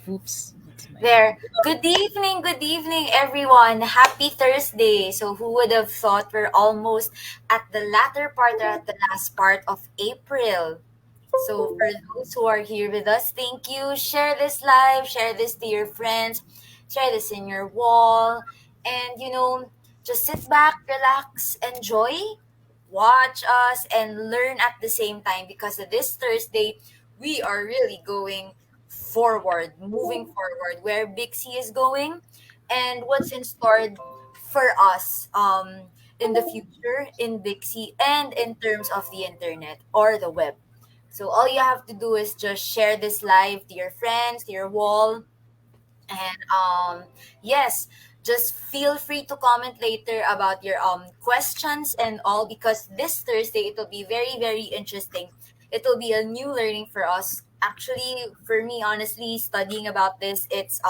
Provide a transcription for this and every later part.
Oops. There. Good evening, everyone. Happy Thursday. So, who would have thought we're almost at the latter part or at the last part of April? So, for those who are here with us, thank you. Share this live, share this to your friends, share this in your wall, and just sit back, relax, enjoy, watch us, and learn at the same time because this Thursday, we are really going forward, moving forward, where Bixie is going and what's in store for us in the future in Bixie and in terms of the internet or the web. So all you have to do is just share this live to your friends, to your wall, and yes, just feel free to comment later about your questions and all because this Thursday it will be very very interesting. It will be a new learning for us. Actually, for me, honestly, studying about this, it's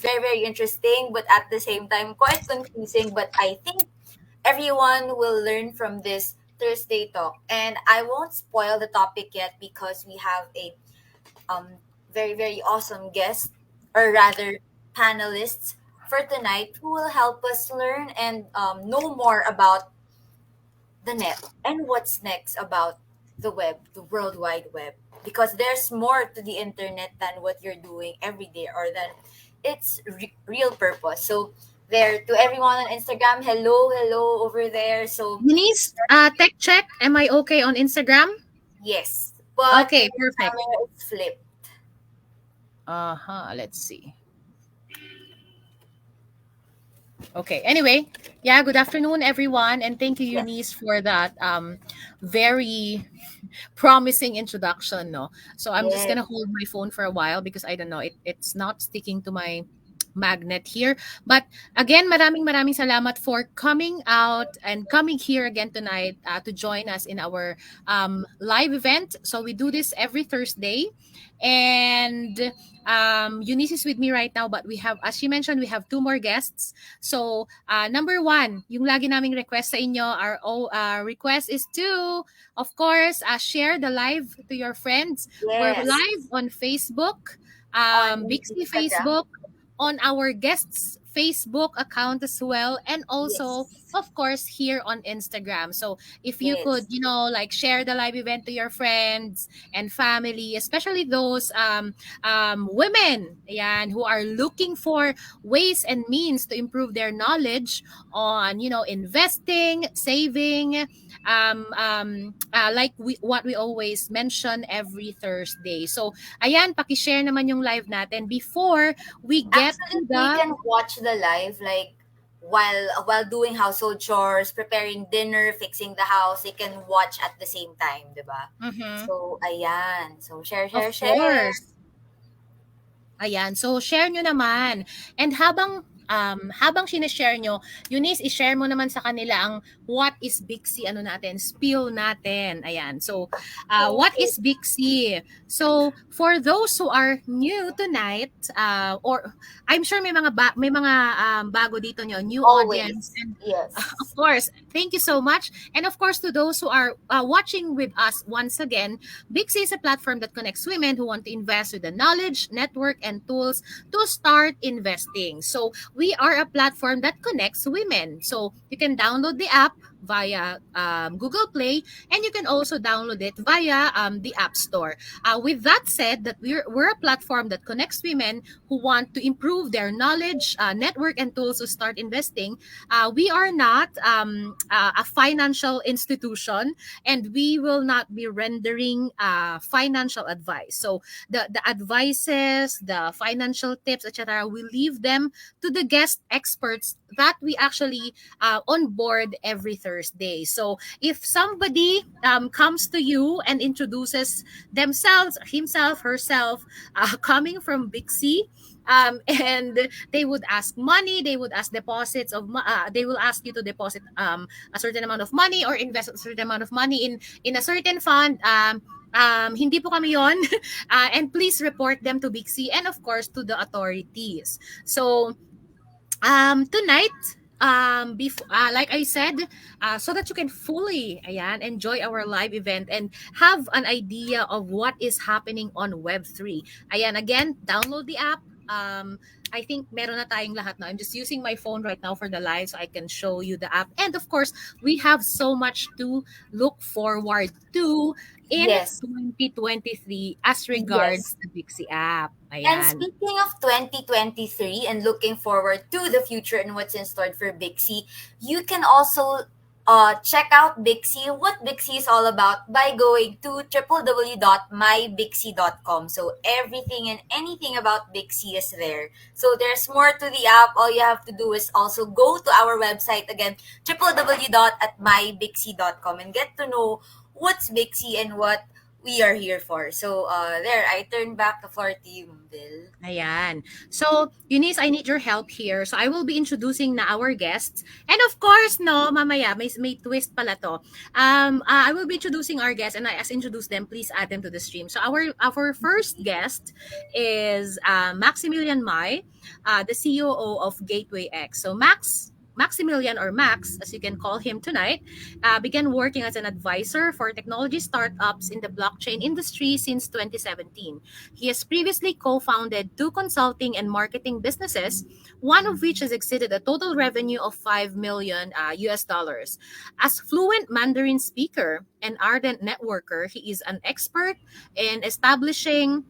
very very interesting, but at the same time quite confusing. But I think everyone will learn from this Thursday talk, and I won't spoil the topic yet because we have a very, very awesome guest, or rather, panelists for tonight who will help us learn and know more about the net and what's next about the web, the World Wide Web. Because there's more to the internet than what you're doing every day or than its real purpose. So, there to everyone on Instagram, hello, hello over there. So, Denise, tech check. Am I okay on Instagram? yes, but Okay, your perfect. camera is flipped. Let's see. Okay. Anyway, yeah, good afternoon, everyone. And thank you, Yes, Eunice, for that very promising introduction. No, so I'm just yes, gonna hold my phone for a while because I don't know, it's not sticking to my magnet here. But again, maraming salamat for coming out and coming here again tonight to join us in our live event. So we do this every Thursday, and Eunice is with me right now, but we have, as she mentioned, we have two more guests. So number one, yung lagi naming request sa inyo, our request is to, of course, share the live to your friends. We're yes. live on Facebook, On Bixby Instagram. Facebook, on our guests' Facebook account as well, and also, Yes. of course, here on Instagram. So if you could, Yes. like share the live event to your friends and family, especially those women, yan, who are looking for ways and means to improve their knowledge on, investing, saving, like what we always mention every Thursday. So, ayan, paki-share naman yung live natin before we get Actually, to we the can watch the live like while doing household chores, preparing dinner, fixing the house. They can watch at the same time, 'di ba? Mhm. So, ayan. So, share, Of share, share. course. Ayan, so share nyo naman. And habang sinishare nyo, Eunice, i-share mo naman sa kanila ang what is Bixie, ano natin, spill natin. Ayan, so what Okay. is Bixie? So for those who are new tonight, or I'm sure may mga bago dito nyo, new audience, Always. and of Yes. course, thank you so much. And of course, to those who are watching with us once again, Bixie is a platform that connects women who want to invest with the knowledge, network, and tools to start investing. So we are a platform that connects women. So you can download the app via Google Play, and you can also download it via the App Store. With that said, that we're a platform that connects women who want to improve their knowledge, network, and tools to start investing. We are not a financial institution, and we will not be rendering financial advice. So the advices, the financial tips, etc., we leave them to the guest experts that we actually onboard every Thursday. So if somebody comes to you and introduces themselves, himself, herself, coming from Bixie, and they would ask money, they would ask deposits they will ask you to deposit a certain amount of money or invest a certain amount of money in a certain fund. Hindi po kami yon. And please report them to Bixie and of course to the authorities. So tonight, like I said, so that you can fully enjoy our live event and have an idea of what is happening on Web3. Again, download the app. I think meron na tayong lahat now. I'm just using my phone right now for the live so I can show you the app. And of course, we have so much to look forward to in Yes. 2023 as regards Yes. the Bixie app. And Ayan. speaking of 2023 and looking forward to the future and what's in store for Bixie, you can also check out Bixie, what Bixie is all about, by going to www.mybixie.com. So everything and anything about Bixie is there. So there's more to the app. All you have to do is also go to our website again, www.mybixie.com, and get to know what's Bixie and what we are here for. So there, I turn back the floor to you, Bill. Ayan. So, Eunice, I need your help here. So, I will be introducing na our guests. And of course, no, mamaya, may twist pala to. I will be introducing our guests, and as introduce them, please add them to the stream. So, our first guest is Maximilian Mai, the COO of Gateway X. So, Maximilian, or Max, as you can call him tonight, began working as an advisor for technology startups in the blockchain industry since 2017. He has previously co-founded two consulting and marketing businesses, one of which has exceeded a total revenue of 5 million US dollars. As fluent Mandarin speaker and ardent networker, he is an expert in establishing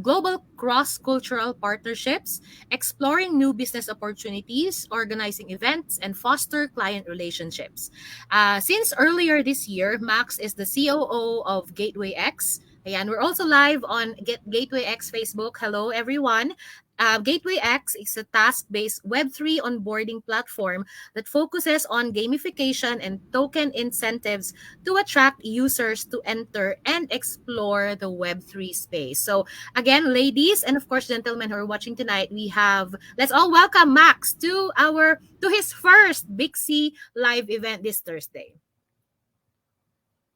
global cross-cultural partnerships, exploring new business opportunities, organizing events, and foster client relationships. Since earlier this year, Max is the COO of Gateway X. Ayan, we're also live on Gateway X Facebook. Hello, everyone. Gateway X is a task-based Web3 onboarding platform that focuses on gamification and token incentives to attract users to enter and explore the Web3 space. So, again, ladies and of course gentlemen who are watching tonight, let's all welcome Max to his first Bixie live event this Thursday.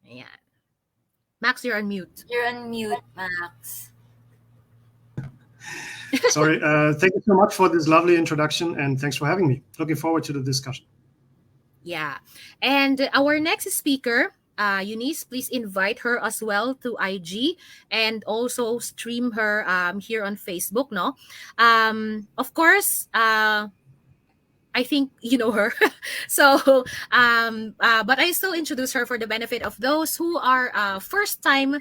Ayan. Max, you're on mute. You're on mute, Max. Sorry. Thank you so much for this lovely introduction, and thanks for having me. Looking forward to the discussion. Yeah. And our next speaker, Eunice, please invite her as well to IG and also stream her here on Facebook, no? Of course, I think you know her. So, but I still introduce her for the benefit of those who are first-time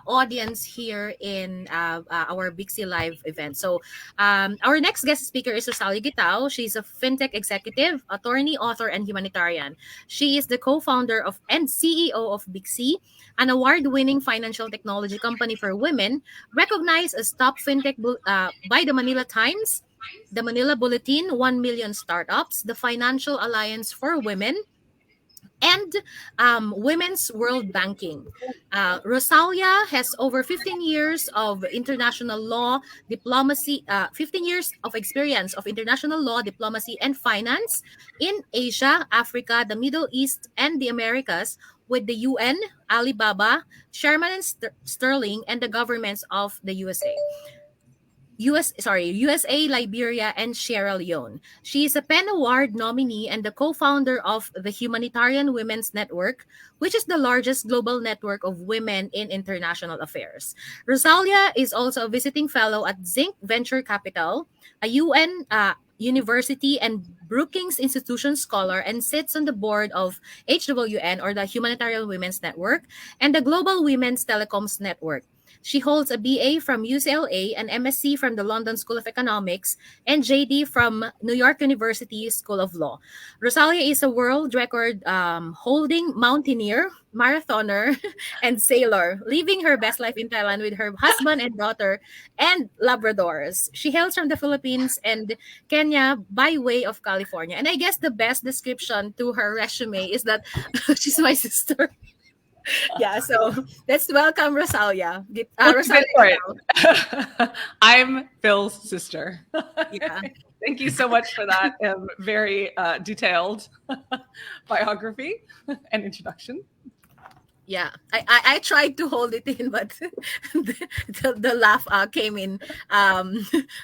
audience here in our Bixie Live event. So, our next guest speaker is Rosalia Gitao. She's a fintech executive, attorney, author, and humanitarian. She is the co-founder of and CEO of Bixie, an award-winning financial technology company for women, recognized as top fintech by the Manila Times, the Manila Bulletin, 1 Million Startups, the Financial Alliance for Women, and Women's World Banking. Rosalia has over 15 years of international law, diplomacy, 15 years of experience of international law, diplomacy, and finance in Asia, Africa, the Middle East, and the Americas with the UN, Alibaba, Sherman and Sterling, and the governments of the USA, Liberia, and Sierra Leone. She is a PEN Award nominee and the co-founder of the Humanitarian Women's Network, which is the largest global network of women in international affairs. Rosalia is also a visiting fellow at Zinc Venture Capital, a UN University and Brookings Institution scholar, and sits on the board of HWN, or the Humanitarian Women's Network, and the Global Women's Telecoms Network. She holds a BA from UCLA, an MSc from the London School of Economics, and JD from New York University School of Law. Rosalia is a world record holding mountaineer, marathoner, and sailor, living her best life in Thailand with her husband and daughter and Labradors. She hails from the Philippines and Kenya by way of California. And I guess the best description to her resume is that she's my sister. Yeah, so let's welcome Rosalia. Rosalia. I'm Phil's sister. Yeah. Thank you so much for that very detailed biography and introduction. Yeah, I tried to hold it in, but the laugh came in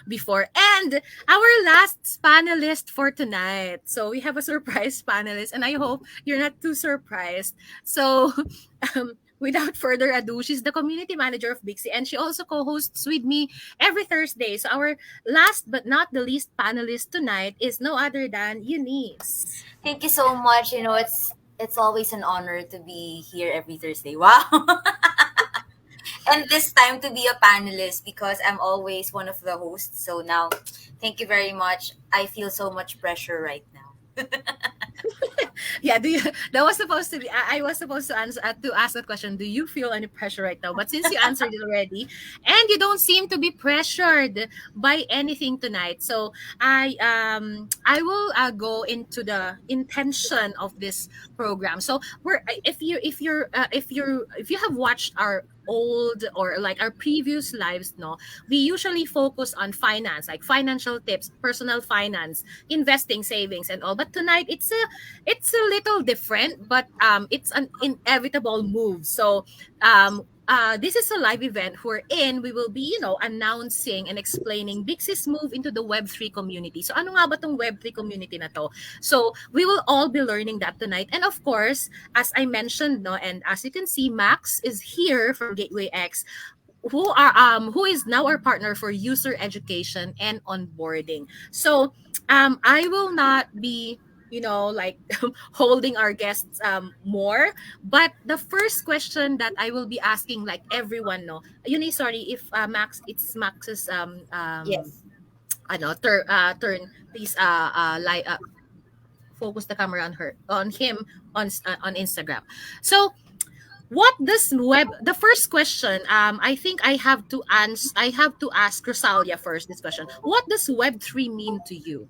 before. And our last panelist for tonight. So we have a surprise panelist, and I hope you're not too surprised. So without further ado, she's the community manager of Bixie, and she also co-hosts with me every Thursday. So our last but not the least panelist tonight is no other than Eunice. Thank you so much. It's always an honor to be here every Thursday. Wow. And this time to be a panelist because I'm always one of the hosts. So now, thank you very much. I feel so much pressure right now. Yeah, do you, that was supposed to be I was supposed to answer to ask that question. Do you feel any pressure right now? But since you answered it already, and you don't seem to be pressured by anything tonight, so I will go into the intention of this program. So we're if you have watched our old or like our previous lives, no, we usually focus on finance, like financial tips, personal finance, investing, savings, and all. But tonight it's a little different, but it's an inevitable move. So this is a live event wherein we will be, announcing and explaining Bixie's move into the Web3 community. So ano nga ba tong Web3 community na to? So we will all be learning that tonight. And of course, as I mentioned, no, and as you can see, Max is here from Gateway X, who is now our partner for user education and onboarding. So I will not be like holding our guests more, but the first question that I will be asking, like everyone, no, sorry if Max, it's Max's Yes. turn, please focus the camera on her, on him, on Instagram. So what does web the first question, I think I have to ask Rosalia first this question. What does Web3 mean to you?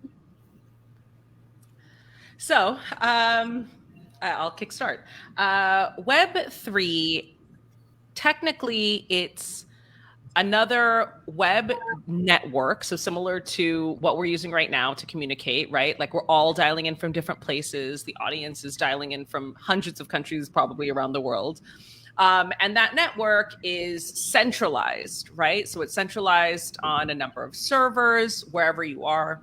So I'll kickstart. Web3, technically, it's another web network. So similar to what we're using right now to communicate, right? Like we're all dialing in from different places. The audience is dialing in from hundreds of countries, probably around the world. And that network is centralized, right? So it's centralized on a number of servers, wherever you are.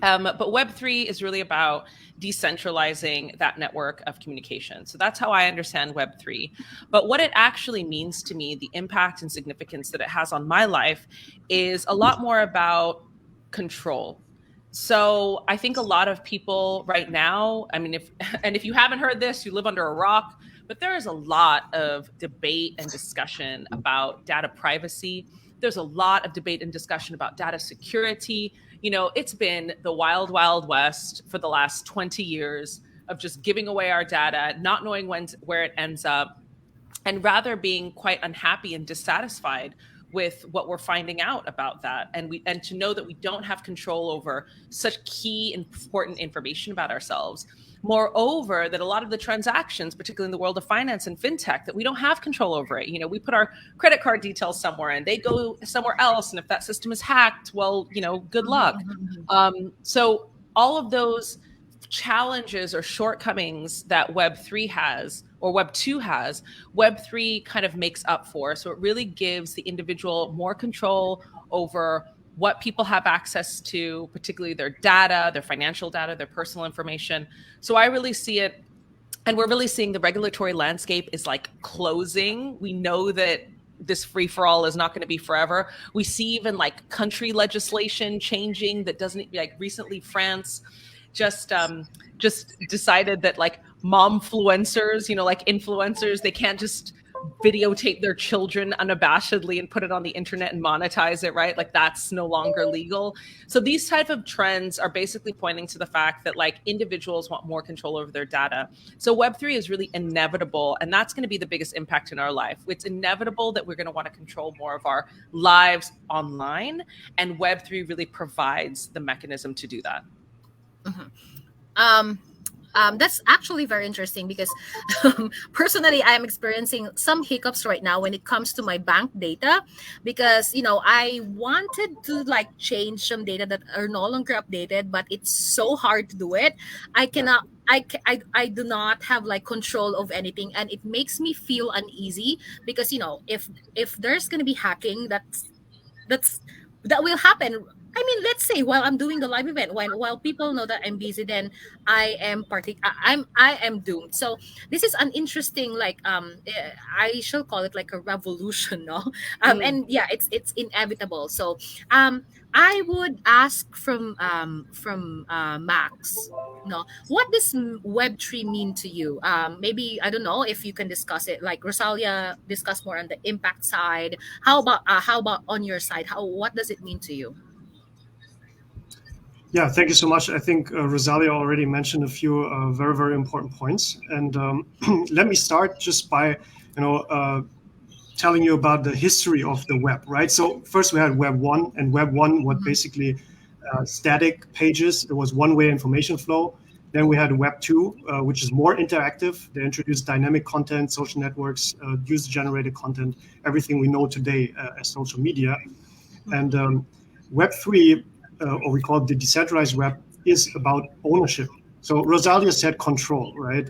But Web3 is really about decentralizing that network of communication. So that's how I understand Web3. But what it actually means to me, the impact and significance that it has on my life, is a lot more about control. So I think a lot of people right now, I mean, if you haven't heard this, you live under a rock, but there is a lot of debate and discussion about data privacy. There's a lot of debate and discussion about data security. It's been the wild, wild west for the last 20 years of just giving away our data, not knowing where it ends up, and rather being quite unhappy and dissatisfied with what we're finding out about that. And to know that we don't have control over such key, important information about ourselves. Moreover, that a lot of the transactions, particularly in the world of finance and fintech, that we don't have control over it. We put our credit card details somewhere and they go somewhere else. And if that system is hacked, well, good luck. So all of those challenges or shortcomings that Web3 has or Web2 has, Web3 kind of makes up for. So it really gives the individual more control over what people have access to, particularly their data, their financial data, their personal information. So I really see it, and we're really seeing the regulatory landscape is like closing. We know that this free-for-all is not going to be forever. We see even like country legislation changing that doesn't, like recently France just decided that like momfluencers, like influencers, they can't just videotape their children unabashedly and put it on the internet and monetize it, right? Like that's no longer legal. So these type of trends are basically pointing to the fact that like individuals want more control over their data. So Web3 is really inevitable, and that's going to be the biggest impact in our life. It's inevitable that we're going to want to control more of our lives online, and Web3 really provides the mechanism to do that. Mm-hmm. That's actually very interesting because personally, I am experiencing some hiccups right now when it comes to my bank data because I wanted to like change some data that are no longer updated, but it's so hard to do it. I Yeah. cannot. I do not have like control of anything, and it makes me feel uneasy because if there's gonna be hacking, that's that will happen. I mean, let's say while I'm doing the live event, while people know that I'm busy, then I am doomed. So this is an interesting I shall call it like a revolution, no? Mm. And yeah, it's inevitable. So I would ask from Max. No, what does Web3 mean to you? Maybe I don't know if you can discuss it. Like Rosalia discuss more on the impact side. How about on your side? What does it mean to you? Yeah, thank you so much. I think Rosalia already mentioned a few very, very important points. And let me start just by, telling you about the history of the web, right? So first we had Web 1, and Web 1 was Mhm. basically static pages. It was one-way information flow. Then we had Web 2, which is more interactive. They introduced dynamic content, social networks, user-generated content, everything we know today as social media. And Web 3, or we call it the decentralized web, is about ownership. So Rosalia said control, right?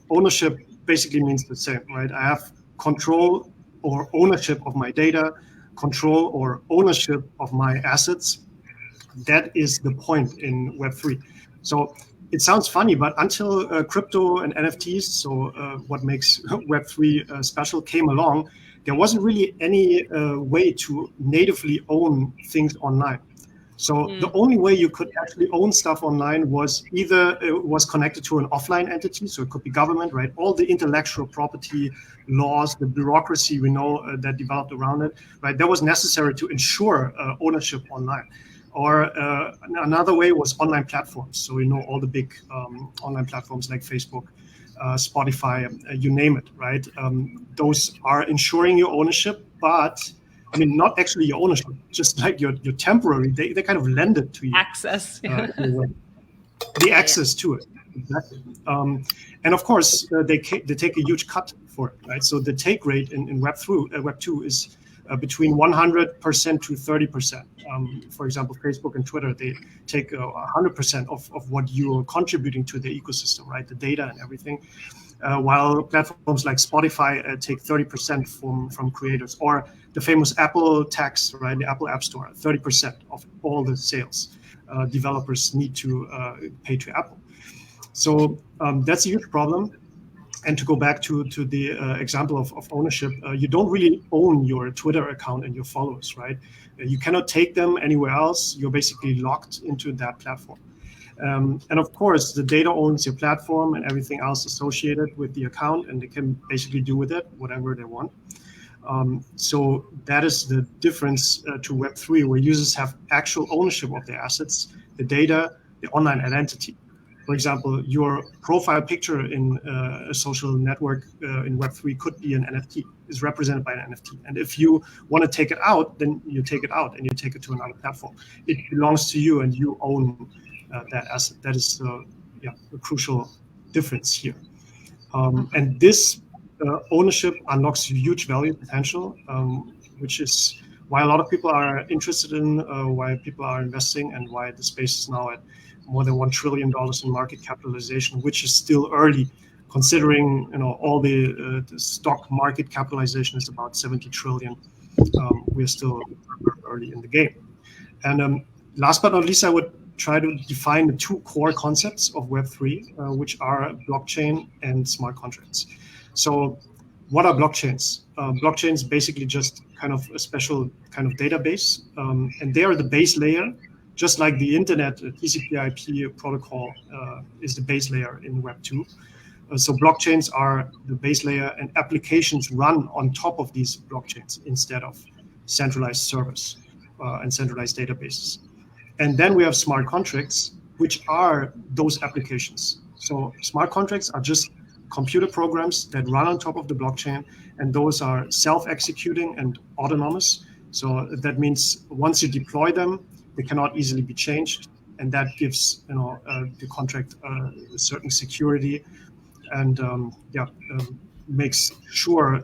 Ownership basically means the same, right? I have control or ownership of my data, control or ownership of my assets. That is the point in Web3. So it sounds funny, but until crypto and NFTs, so what makes Web3 special, came along, there wasn't really any way to natively own things online. So the Mm. only way you could actually own stuff online was either it was connected to an offline entity, so it could be government, right? All the intellectual property laws, the bureaucracy we know that developed around it, right? That was necessary to ensure ownership online. Or another way was online platforms. So we know all the big online platforms like Facebook, Spotify, you name it, right? Those are ensuring your ownership, but I mean, not actually your ownership, just like your temporary, they kind of lend it to you Access. in a way. The Yeah, yeah. access to it, exactly. And of course, they take a huge cut for it, right? So the take rate in Web 2 is between 100% to 30%. For example, Facebook and Twitter, they take 100% of what you're contributing to the ecosystem, right? The data and everything. While platforms like Spotify take 30% from creators, or the famous Apple tax, right? The Apple App Store, 30% of all the sales developers need to pay to Apple. So that's a huge problem. And to go back to the example of ownership, you don't really own your Twitter account and your followers, right? You cannot take them anywhere else. You're basically locked into that platform. And of course, the data owns your platform and everything else associated with the account, and they can basically do with it whatever they want. So that is the difference to Web3, where users have actual ownership of their assets, the data, the online identity. For example, your profile picture in a social network in Web3 could be an NFT, is represented by an NFT. And if you want to take it out, then you take it out and you take it to another platform. It belongs to you and you own that asset. That is a crucial difference here. And this ownership unlocks huge value potential, which is why a lot of people are interested in, why people are investing, and why the space is now at more than $1 trillion in market capitalization, which is still early, considering all the stock market capitalization is about 70 trillion. We're still very early in the game. And last but not least, I would try to define the two core concepts of Web3, which are blockchain and smart contracts. So what are blockchains? Blockchains basically just kind of a special kind of database, and they are the base layer, just like the internet TCP/IP protocol is the base layer in Web 2. So blockchains are the base layer, and applications run on top of these blockchains instead of centralized servers and centralized databases. And then we have smart contracts, which are those applications. So smart contracts are just computer programs that run on top of the blockchain, and those are self-executing and autonomous. So that means once you deploy them, they cannot easily be changed. and that gives the contract a certain security, and makes sure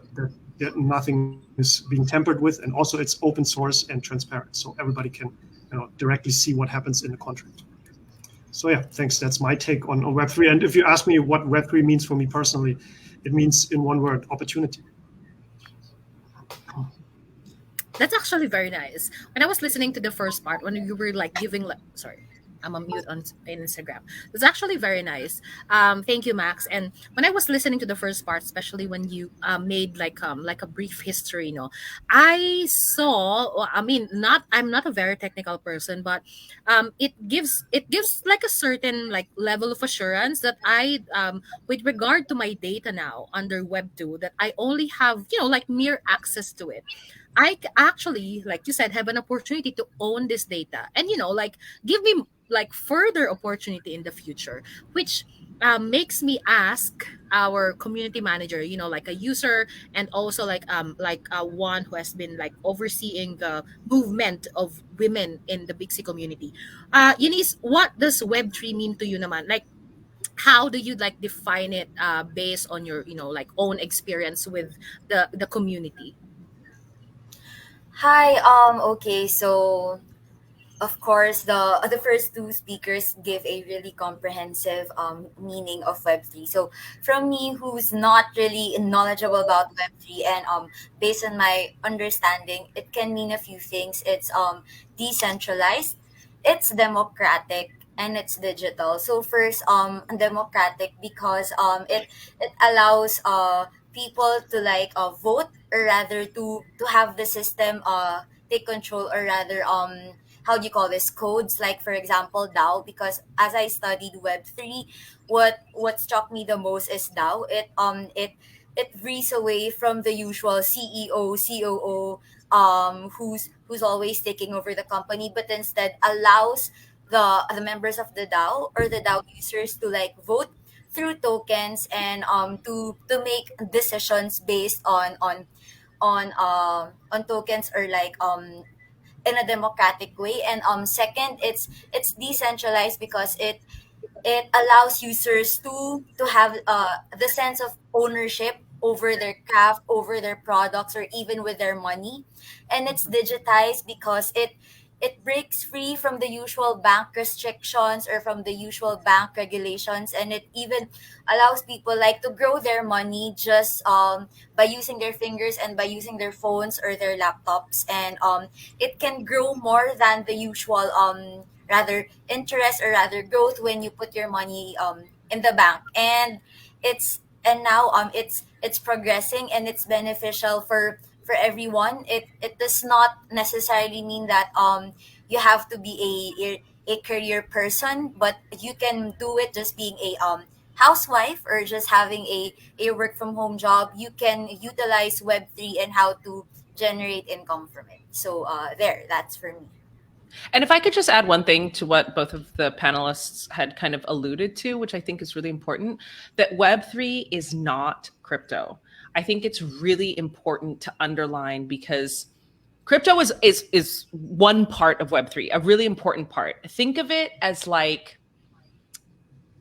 that nothing is being tampered with, and also it's open source and transparent, so everybody can directly see what happens in the contract. So yeah, thanks. That's my take on Web3. And if you ask me what Web3 means for me personally, it means in one word: opportunity. That's actually very nice. When I was listening to the first part, when you were like giving, like, sorry, I'm a mute on Instagram. It's actually very nice. Thank you, Max. And when I was listening to the first part, especially when you made like a brief history, I saw. Well, I mean, not I'm not a very technical person, but it gives like a certain like level of assurance that with regard to my data now under Web 2, that I only have like mere access to it. Actually, like you said, have an opportunity to own this data, and like give me like further opportunity in the future, which makes me ask our community manager, like a user, and also like one who has been like overseeing the movement of women in the Bixie community. Eunice, what does Web 3 mean to you, naman? Like, how do you like define it based on your like own experience with the community? Hi, okay, so of course, the first two speakers give a really comprehensive meaning of Web3. So, from me, who's not really knowledgeable about Web3, and based on my understanding, it can mean a few things. It's decentralized, it's democratic, and it's digital. So first, democratic, because it allows people to like vote, or rather to have the system take control, or rather how do you call this, codes, like for example DAO. Because as I studied Web3, what struck me the most is DAO. It breeze away from the usual CEO, COO, who's always taking over the company, but instead allows the members of the DAO, or the DAO users, to like vote through tokens, and to make decisions based on tokens, or like in a democratic way. And second, it's decentralized, because it allows users to have the sense of ownership over their craft, over their products, or even with their money. And it's digitized, because it breaks free from the usual bank restrictions, or from the usual bank regulations, and it even allows people like to grow their money just by using their fingers, and by using their phones or their laptops. And it can grow more than the usual rather interest, or rather growth, when you put your money in the bank. And now it's progressing, and it's beneficial for everyone. It does not necessarily mean that you have to be a career person, but you can do it just being a housewife, or just having a work from home job. You can utilize Web3 and how to generate income from it. So that's for me. And if I could just add one thing to what both of the panelists had kind of alluded to, which I think is really important, that Web3 is not crypto. I think it's really important to underline, because crypto is one part of Web3, a really important part. Think of it as like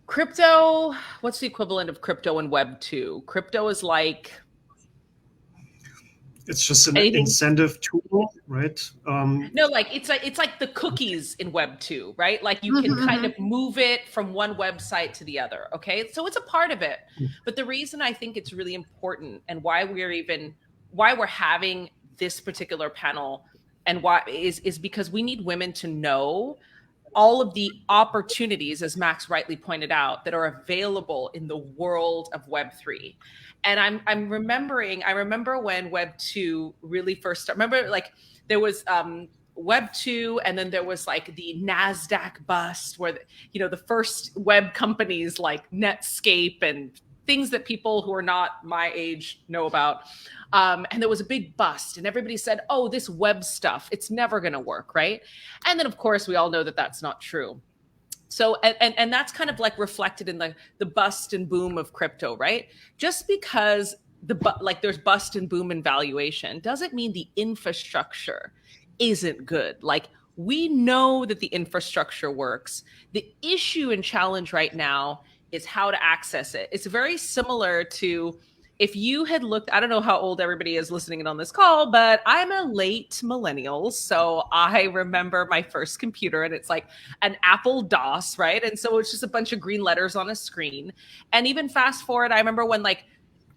crypto. What's the equivalent of crypto in Web 2? Crypto is like It's just an anything. incentive tool, right? No, like it's like the cookies in Web 2, right? Like you can kind of move it from one website to the other. Okay, so it's a part of it. But the reason I think it's really important, and why we're having this particular panel, and why is because we need women to know all of the opportunities, as Max rightly pointed out, that are available in the world of Web3. And I remember when Web 2 really first started. Remember, like, there was Web 2, and then there was like the NASDAQ bust, where the first web companies like Netscape and things that people who are not my age know about. And there was a big bust, and everybody said, oh, this web stuff, it's never going to work, right? And then, of course, we all know that that's not true. So, and that's kind of like reflected in the bust and boom of crypto, right? Just because there's bust and boom in valuation doesn't mean the infrastructure isn't good. Like, we know that the infrastructure works. The issue and challenge right now is how to access it. It's very similar to if you had looked, I don't know how old everybody is listening in on this call, but I'm a late millennial. So I remember my first computer, and it's like an Apple DOS, right? And so it's just a bunch of green letters on a screen. And even fast forward, I remember when like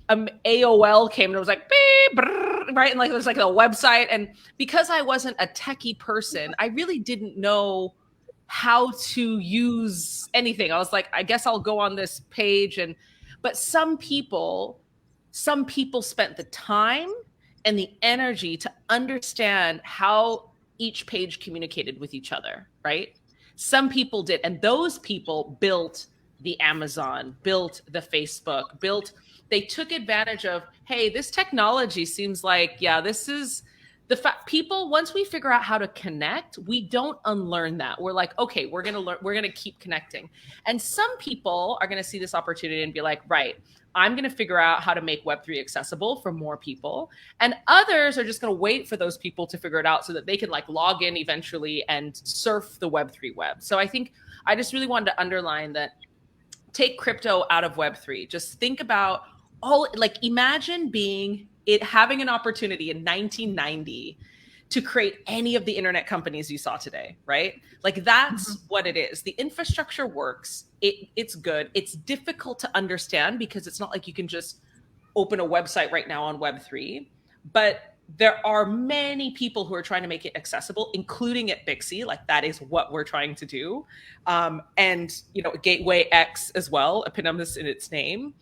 AOL came and it was like, beep, brrr, right? And like, it was like a website. And because I wasn't a techie person, I really didn't know how to use anything. I was like, I guess I'll go on this page. But some people spent the time and the energy to understand how each page communicated with each other, right? Some people did. And those people built the Amazon, built the Facebook, they took advantage of, hey, this technology seems like, yeah, this is the fact. People, once we figure out how to connect, we don't unlearn that. We're like, okay, we're going to learn, we're going to keep connecting. And some people are going to see this opportunity and be like, right, I'm going to figure out how to make Web3 accessible for more people. And others are just going to wait for those people to figure it out so that they can like log in eventually and surf the Web3 web. So I think I just really wanted to underline that. Take crypto out of Web3. Just think about imagine having an opportunity in 1990 to create any of the internet companies you saw today, right? Like that's what it is. The infrastructure works. It's good. It's difficult to understand because it's not like you can just open a website right now on Web3, but there are many people who are trying to make it accessible, including at Bixie. Like that is what we're trying to do. And, Gateway X as well, eponymous in its name.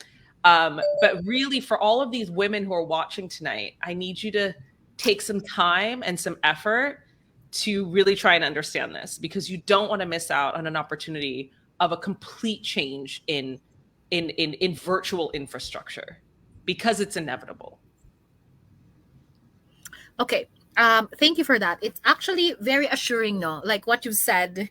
But really for all of these women who are watching tonight, I need you to take some time and some effort to really try and understand this, because you don't want to miss out on an opportunity of a complete change in virtual infrastructure, because it's inevitable. Okay. Thank you for that. It's actually very assuring, no? Like what you said,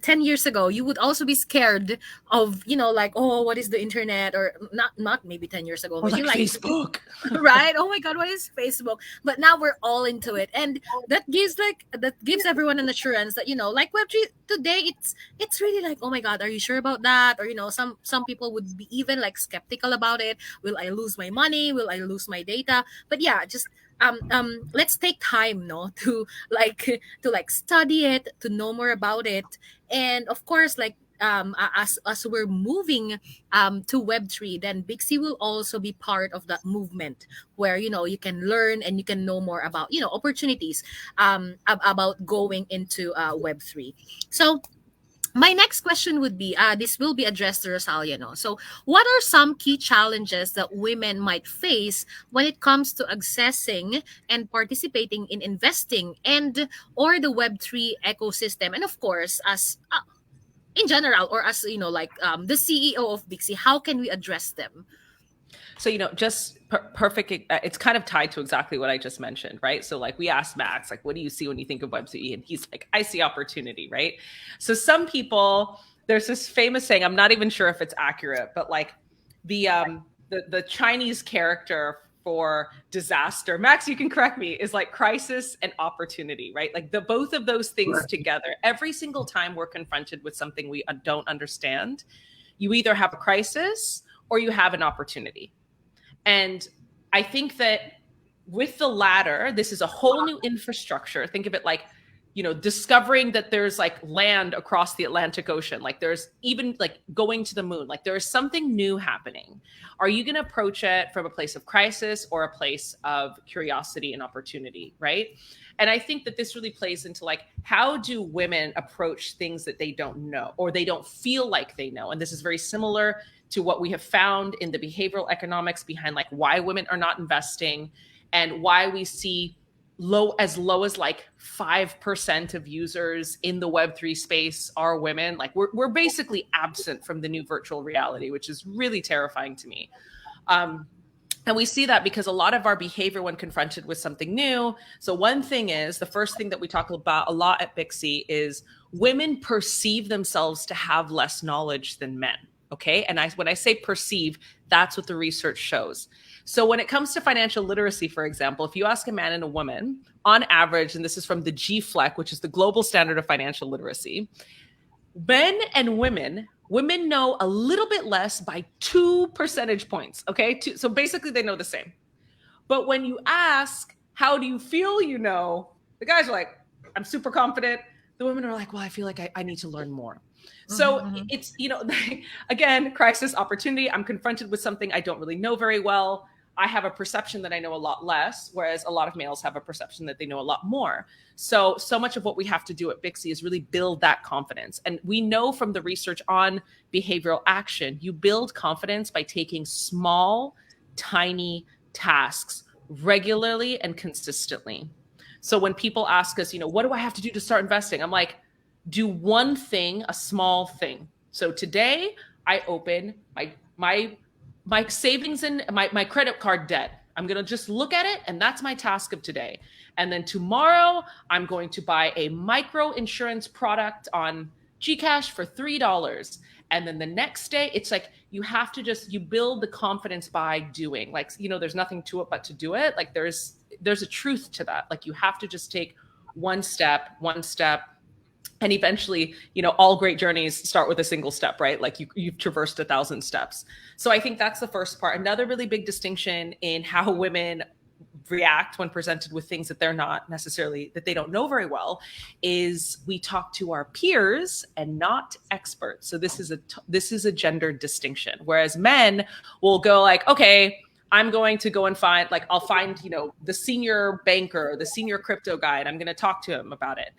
10 years ago, you would also be scared of, like, oh, what is the internet? Or not maybe 10 years ago, but like you like Facebook, right? Oh my God, what is Facebook? But now we're all into it. And that gives everyone an assurance that, like Web3 today, it's really like, oh my God, are you sure about that? Or, some people would be even like skeptical about it. Will I lose my money? Will I lose my data? But yeah, just let's take time to study it, to know more about it. And of course, like as we're moving to Web3, then Bixie will also be part of that movement where you can learn and you can know more about opportunities about going into Web3. So my next question would be, this will be addressed to Rosalia. No? So what are some key challenges that women might face when it comes to accessing and participating in investing and or the Web3 ecosystem? And of course, as in general, or as the CEO of Bixie, how can we address them? So, just perfect. It's kind of tied to exactly what I just mentioned, right? So like we asked Max, like, what do you see when you think of Web3? And he's like, I see opportunity, right? So some people, there's this famous saying, I'm not even sure if it's accurate, but like the Chinese character for disaster, Max, you can correct me, is like crisis and opportunity, right? Like both of those things together. Every single time we're confronted with something we don't understand, you either have a crisis or you have an opportunity. And I think that with the latter, this is a whole new infrastructure. Think of it like, discovering that there's like land across the Atlantic Ocean. Like there's even like going to the moon. Like there is something new happening. Are you going to approach it from a place of crisis or a place of curiosity and opportunity, right? And I think that this really plays into like, how do women approach things that they don't know or they don't feel like they know? And this is very similar to what we have found in the behavioral economics behind like why women are not investing and why we see low as like 5% of users in the Web3 space are women. Like we're basically absent from the new virtual reality, which is really terrifying to me. And we see that because a lot of our behavior when confronted with something new. So one thing is, the first thing that we talk about a lot at Bixie is women perceive themselves to have less knowledge than men. Okay. And when I say perceive, that's what the research shows. So when it comes to financial literacy, for example, if you ask a man and a woman, on average, and this is from the GFLEC, which is the global standard of financial literacy, men and women know a little bit less by 2 percentage points. Okay. So basically they know the same. But when you ask, how do you feel? You know, the guys are like, I'm super confident. The women are like, well, I feel like I need to learn more. So it's, again, crisis opportunity. I'm confronted with something I don't really know very well. I have a perception that I know a lot less, whereas a lot of males have a perception that they know a lot more. So much of what we have to do at Bixie is really build that confidence. And we know from the research on behavioral action, you build confidence by taking small, tiny tasks regularly and consistently. So when people ask us, what do I have to do to start investing? I'm like, do one thing, a small thing. So today I open my savings and my credit card debt. I'm going to just look at it, and that's my task of today. And then tomorrow I'm going to buy a micro insurance product on Gcash for $3. And then the next day, it's like you have to you build the confidence by doing. Like, there's nothing to it but to do it. Like there's a truth to that. Like you have to just take one step. And eventually, all great journeys start with a single step, right? Like you've traversed 1,000 steps. So I think that's the first part. Another really big distinction in how women react when presented with things that they don't know very well is we talk to our peers and not experts. So this is a gender distinction. Whereas men will go like, okay, I'm going to go and find, like, I'll find, the senior banker, the senior crypto guy, and I'm going to talk to him about it.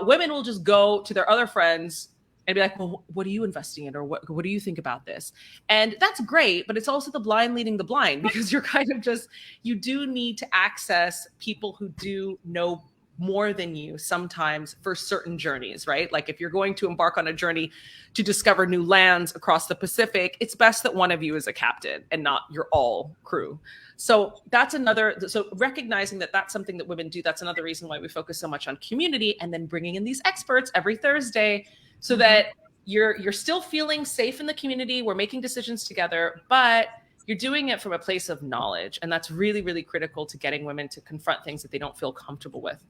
Women will just go to their other friends and be like, well, what are you investing in? Or what do you think about this? And that's great, but it's also the blind leading the blind, because you're kind of you do need to access people who do know more than you sometimes for certain journeys, right? Like if you're going to embark on a journey to discover new lands across the Pacific, it's best that one of you is a captain and not your all crew. So so recognizing that that's something that women do, that's another reason why we focus so much on community, and then bringing in these experts every Thursday so that you're still feeling safe in the community. We're making decisions together, but you're doing it from a place of knowledge. And that's really, really critical to getting women to confront things that they don't feel comfortable with.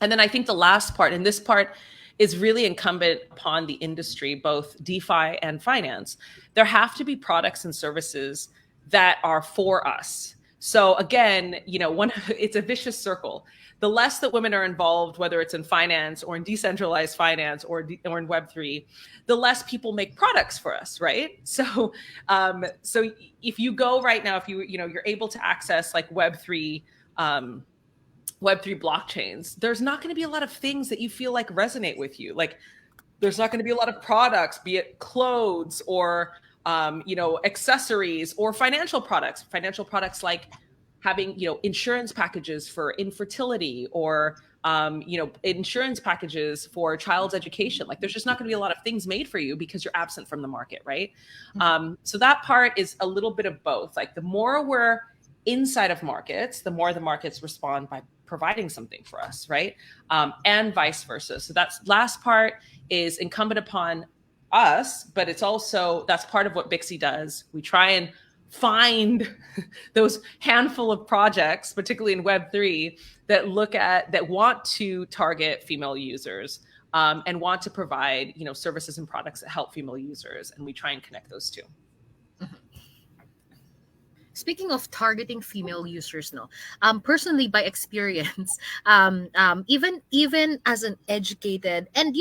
And then I think the last part, and this part is really incumbent upon the industry, both DeFi and finance, there have to be products and services that are for us. So again, it's a vicious circle. The less that women are involved, whether it's in finance or in decentralized finance or in Web3, the less people make products for us, right? So if you go right now, if you're able to access like Web3 blockchains, there's not going to be a lot of things that you feel like resonate with you. Like there's not going to be a lot of products, be it clothes or accessories or financial products like having, insurance packages for infertility or, insurance packages for child's education. Like there's just not going to be a lot of things made for you because you're absent from the market, right? So that part is a little bit of both. Like the more we're inside of markets, the more the markets respond by providing something for us, right? And vice versa. So that's last part is incumbent upon us, but it's also, that's part of what Bixie does. We try and find those handful of projects, particularly in Web3, that want to target female users and want to provide, services and products that help female users. And we try and connect those two. Speaking of targeting female users, personally by experience, even as an educated, and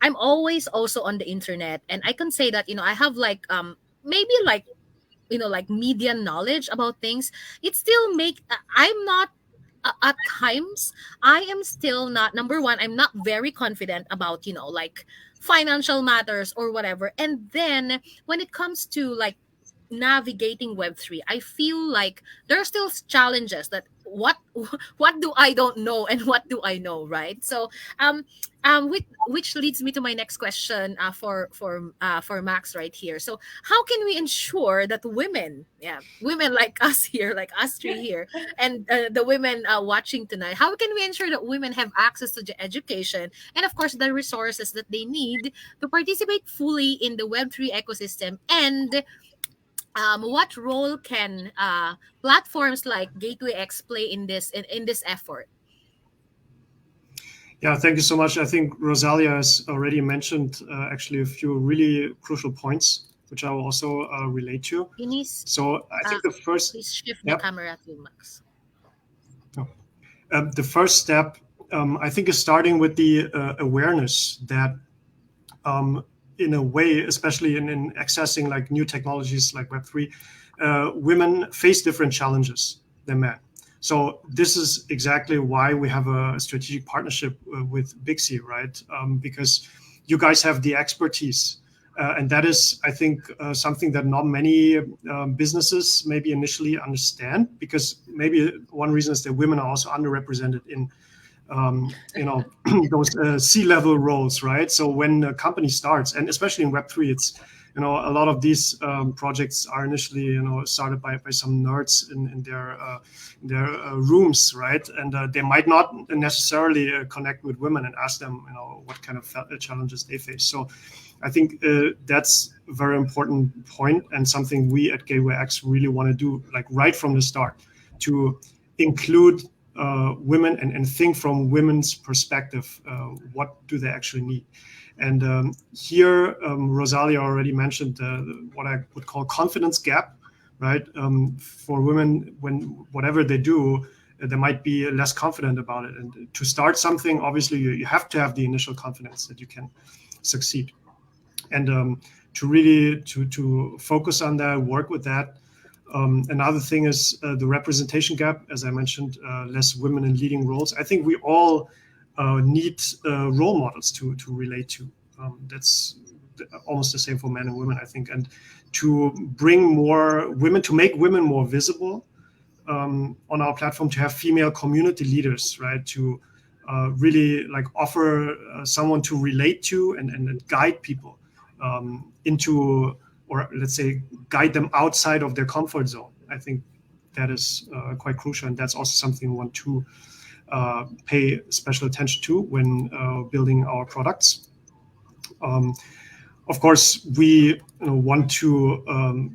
I'm always also on the internet, and I can say that I have maybe like media knowledge about things. It still I'm not at times I am still not, number one, I'm not very confident about like financial matters or whatever. And then when it comes to navigating Web3, I feel like there are still challenges that what do I don't know and what do I know, right? So um which leads me to my next question, for Max right here. So how can we ensure that women, women like us here, like us three here, and the women watching tonight, how can we ensure that women have access to the education and of course the resources that they need to participate fully in the Web3 ecosystem? And what role can platforms like Gateway X play in this effort? Yeah, thank you so much. I think Rosalia has already mentioned actually a few really crucial points, which I will also relate to. Eunice, So I uh, think the first, please shift the yep, camera to Max. no. The first step, I think, is starting with the awareness that, in a way, especially in accessing like new technologies like Web3, women face different challenges than men. So this is exactly why we have a strategic partnership with Bixie, right? Because you guys have the expertise. And that is, I think, something that not many businesses maybe initially understand, because maybe one reason is that women are also underrepresented in those C-level roles, right? So when a company starts, and especially in Web3, it's a lot of these projects are initially started by some nerds in their rooms, right? And they might not necessarily connect with women and ask them what kind of challenges they face. So I think that's a very important point, and something we at Gateway X really want to do, like right from the start, to include women and think from women's perspective. What do they actually need? And here, Rosalia already mentioned what I would call confidence gap, right? For women, when whatever they do, they might be less confident about it. And to start something, obviously, you have to have the initial confidence that you can succeed. And to really to focus on that, work with that. Another thing is the representation gap, as I mentioned, less women in leading roles. I think we all need role models to relate to. That's almost the same for men and women, I think. And to bring more women, to make women more visible on our platform, to have female community leaders, right? To really like offer someone to relate to and guide people into, or let's say, guide them outside of their comfort zone. I think that is quite crucial, and that's also something we want to pay special attention to when building our products. Of course, we want to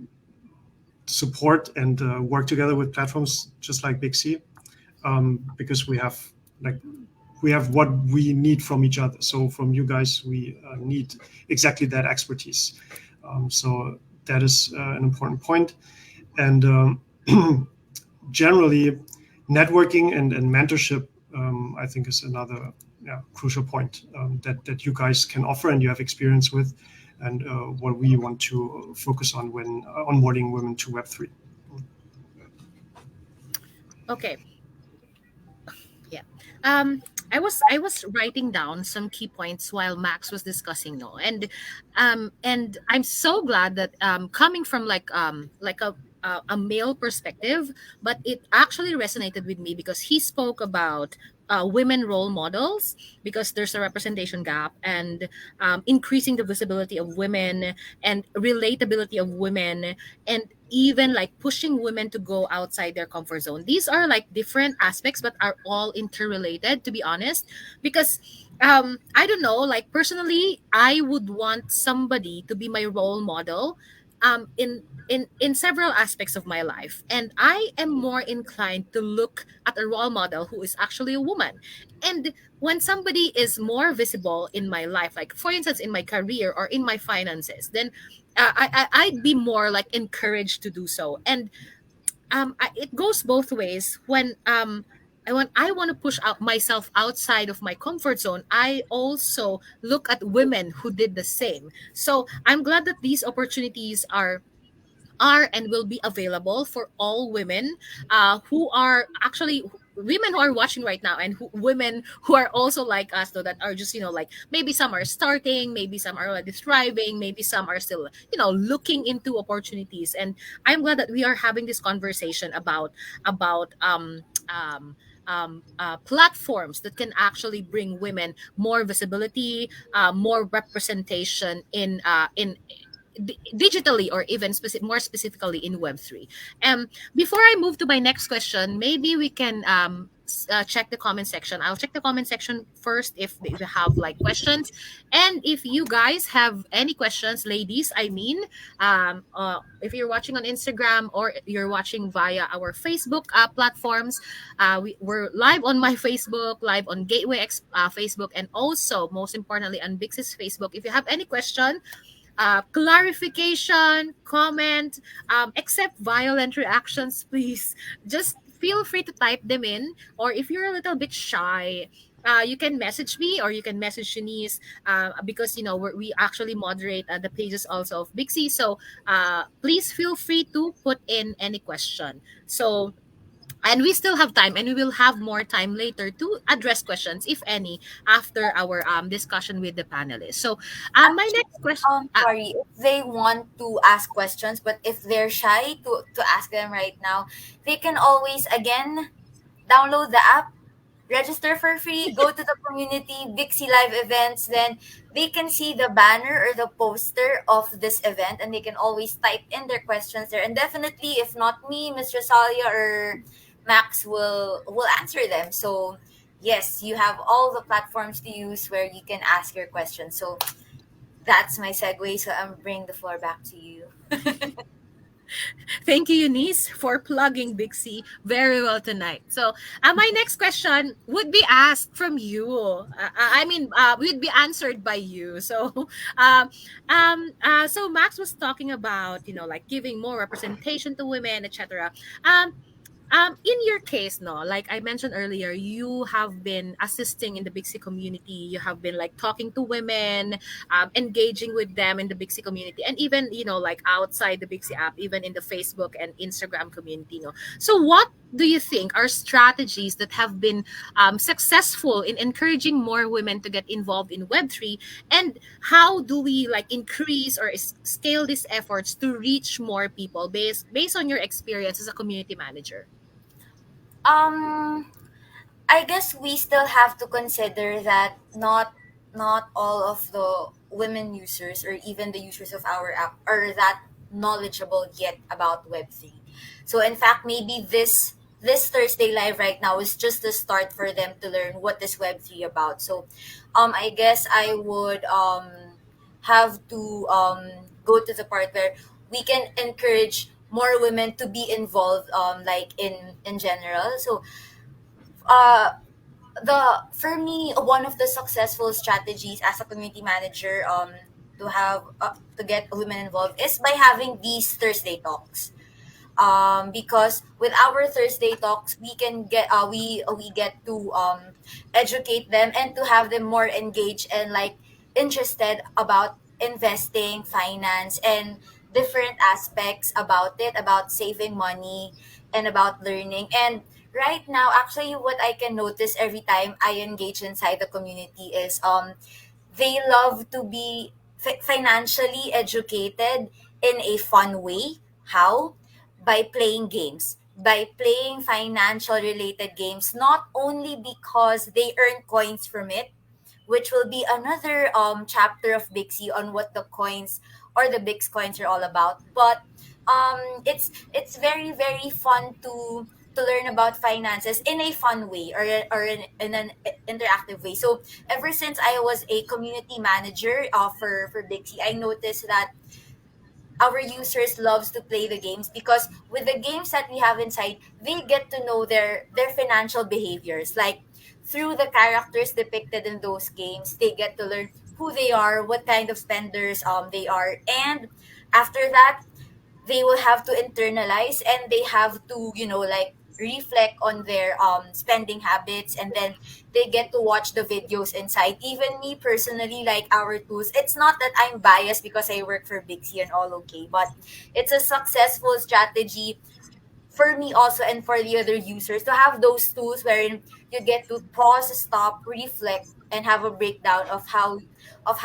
support and work together with platforms just like Bixie, because we have what we need from each other. So from you guys, we need exactly that expertise. So that is an important point. And generally, networking and mentorship, I think, is another crucial point that you guys can offer and you have experience with, and what we want to focus on when onboarding women to Web3. Okay. Yeah. I was writing down some key points while Max was discussing, no, and I'm so glad that coming from like a male perspective, but it actually resonated with me because he spoke about women role models, because there's a representation gap, and increasing the visibility of women and relatability of women, and even like pushing women to go outside their comfort zone. These are like different aspects but are all interrelated, to be honest, because I don't know, like personally I would want somebody to be my role model in several aspects of my life, and I am more inclined to look at a role model who is actually a woman. And when somebody is more visible in my life, like for instance in my career or in my finances, then I'd be more like encouraged to do so. And it goes both ways. When I want to push out myself outside of my comfort zone, I also look at women who did the same. So I'm glad that these opportunities are and will be available for all women who are actually women who are watching right now, and women who are also like us, though, that are just, like, maybe some are starting, maybe some are already thriving, maybe some are still, looking into opportunities. And I'm glad that we are having this conversation about platforms that can actually bring women more visibility, more representation in digitally, or even more specifically in Web3. Before I move to my next question, maybe we can check the comment section. I'll check the comment section first if they have like questions, and if you guys have any questions, ladies, I mean, if you're watching on Instagram or you're watching via our Facebook platforms, we're live on my Facebook, live on Facebook, and also most importantly on Bix's Facebook. If you have any question, clarification, comment, except violent reactions, please just feel free to type them in. Or if you're a little bit shy, you can message me or you can message Shanice, because we actually moderate the pages also of Bixie. So please feel free to put in any question. So, and we still have time, and we will have more time later to address questions, if any, after our discussion with the panelists. So my Actually, next question. sorry, if they want to ask questions, but if they're shy to ask them right now, they can always again download the app, register for free, go to the community Bixie Live events, then they can see the banner or the poster of this event, and they can always type in their questions there. And definitely, if not me, Miss Rosalia or Max will answer them. So yes, you have all the platforms to use where you can ask your questions. So that's my segue. So I'm bringing the floor back to you. Thank you, Eunice, for plugging Bixie very well tonight. So, my next question would be asked from you. I mean, would be answered by you. So, so Max was talking about, like giving more representation to women, etc. Um, in your case, no, like I mentioned earlier, you have been assisting in the Bixie community. You have been like talking to women, engaging with them in the Bixie community, and even, like outside the Bixie app, even in the Facebook and Instagram community. No, so what do you think are strategies that have been successful in encouraging more women to get involved in Web3, and how do we like increase or scale these efforts to reach more people based on your experience as a community manager? um I guess we still have to consider that not all of the women users or even the users of our app are that knowledgeable yet about Web3. So in fact, maybe this Thursday live right now is just the start for them to learn what is Web3 about. So I guess I would have to go to the part where we can encourage more women to be involved like in general. So uh the for me, one of the successful strategies as a community manager to have to get women involved is by having these Thursday talks, because with our Thursday talks we can get we get to educate them and to have them more engaged and like interested about investing, finance, and different aspects about it, about saving money and about learning. And right now, actually, what I can notice every time I engage inside the community is they love to be financially educated in a fun way. How? By playing games, by playing financial related games, not only because they earn coins from it, which will be another chapter of Bixie on what the coins or the Bix coins are all about. But it's very very fun to learn about finances in a fun way, or in an interactive way. So ever since I was a community manager for Bixie, I noticed that our users loves to play the games because with the games that we have inside, they get to know their financial behaviors, like through the characters depicted in those games. They get to learn who they are, what kind of spenders they are, and after that they will have to internalize and they have to, like reflect on their spending habits, and then they get to watch the videos inside. Even me personally, like our tools, it's not that I'm biased because I work for Bixie and all, okay, but it's a successful strategy for me also, and for the other users, to have those tools wherein you get to pause, stop, reflect, and have a breakdown of how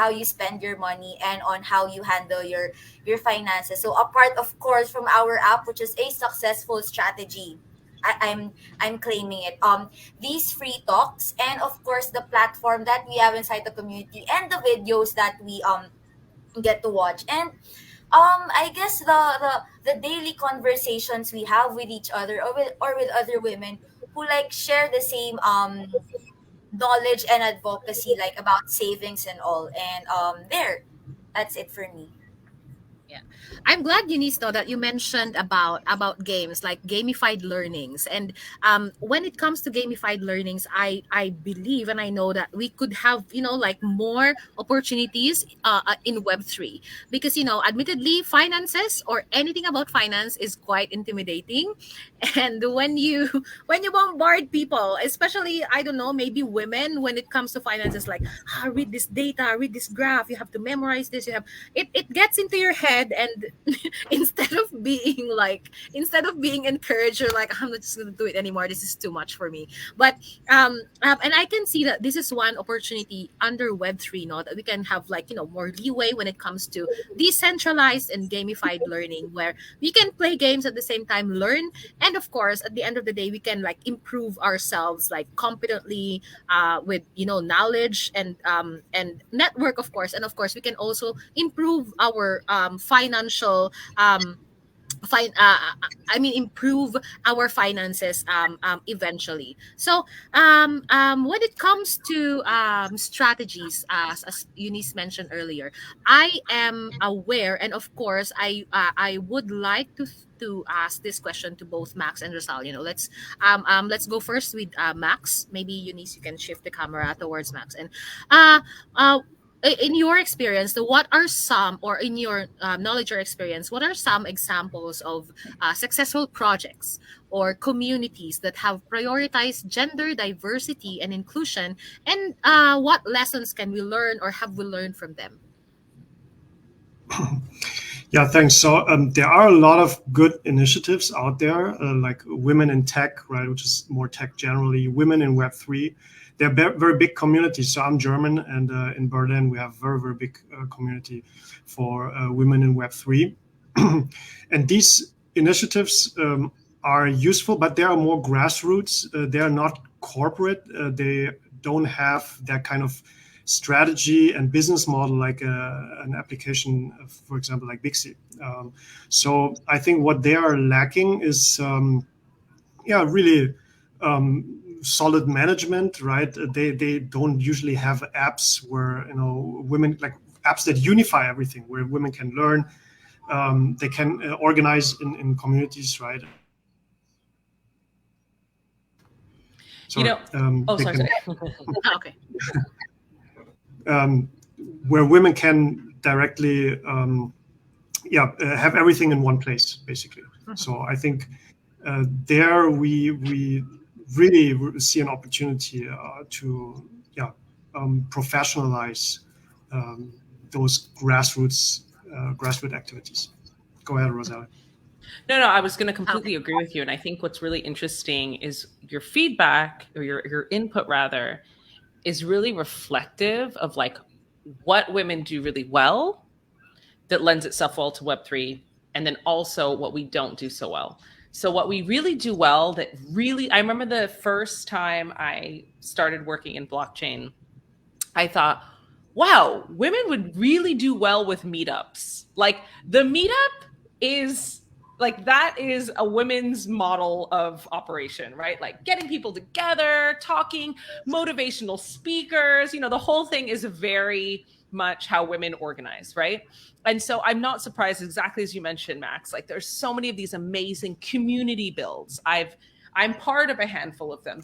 you spend your money and on how you handle your finances. So apart, of course, from our app, which is a successful strategy, I'm claiming it. These free talks, and of course the platform that we have inside the community, and the videos that we get to watch, and I guess the daily conversations we have with each other, or with other women who like share the same knowledge and advocacy, like about savings and all. And there, that's it for me. Yeah. I'm glad, Eunice, though, that you mentioned about games, like gamified learnings. And when it comes to gamified learnings, I believe and I know that we could have, like more opportunities in Web3. Because, admittedly, finances or anything about finance is quite intimidating. And when you bombard people, especially, I don't know, maybe women, when it comes to finances, like, read this data, read this graph, you have to memorize this, you have it gets into your head. And instead of being encouraged, you're like, I'm not just gonna do it anymore, this is too much for me. But and I can see that this is one opportunity under Web3, that we can have, like, more leeway when it comes to decentralized and gamified learning, where we can play games at the same time, learn, and of course at the end of the day we can, like, improve ourselves, like, competently, with knowledge and network, of course. And of course we can also improve our financial I mean, improve our finances eventually. So when it comes to strategies, as Eunice mentioned earlier, I am aware, and of course I would like to ask this question to both Max and Rosal. Let's go first with Max. Maybe Eunice, you can shift the camera towards Max. And uh, uh, in your experience, what are some, or in your knowledge or experience, what are some examples of successful projects or communities that have prioritized gender diversity and inclusion, and what lessons can we learn or have we learned from them? Yeah, thanks. So there are a lot of good initiatives out there, like Women in Tech, right, which is more tech generally, Women in Web3. They're very big communities. So I'm German, and in Berlin we have very, very big community for women in Web3. And these initiatives are useful, but they are more grassroots. They are not corporate. They don't have that kind of strategy and business model like an application, for example, like Bixie. So I think what they are lacking is, really solid management, right? They don't usually have apps where women, like apps that unify everything, where women can learn. They can organize in communities, right? You know, oh, they sorry, can, sorry. Okay. where women can directly have everything in one place, basically. So I think there we really see an opportunity to professionalize those grassroots activities. Go ahead, Rosella. No, I was going to completely agree with you. And I think what's really interesting is your feedback, or your input rather, is really reflective of like what women do really well that lends itself well to Web3, and then also what we don't do so well. So what we really do well, that really, I remember the first time I started working in blockchain, I thought, wow, women would really do well with meetups. Like the meetup is like, that is a women's model of operation, right? Like getting people together, talking, motivational speakers, the whole thing is very much how women organize, right? And so I'm not surprised, exactly as you mentioned, Max, like there's so many of these amazing community builds. I'm part of a handful of them.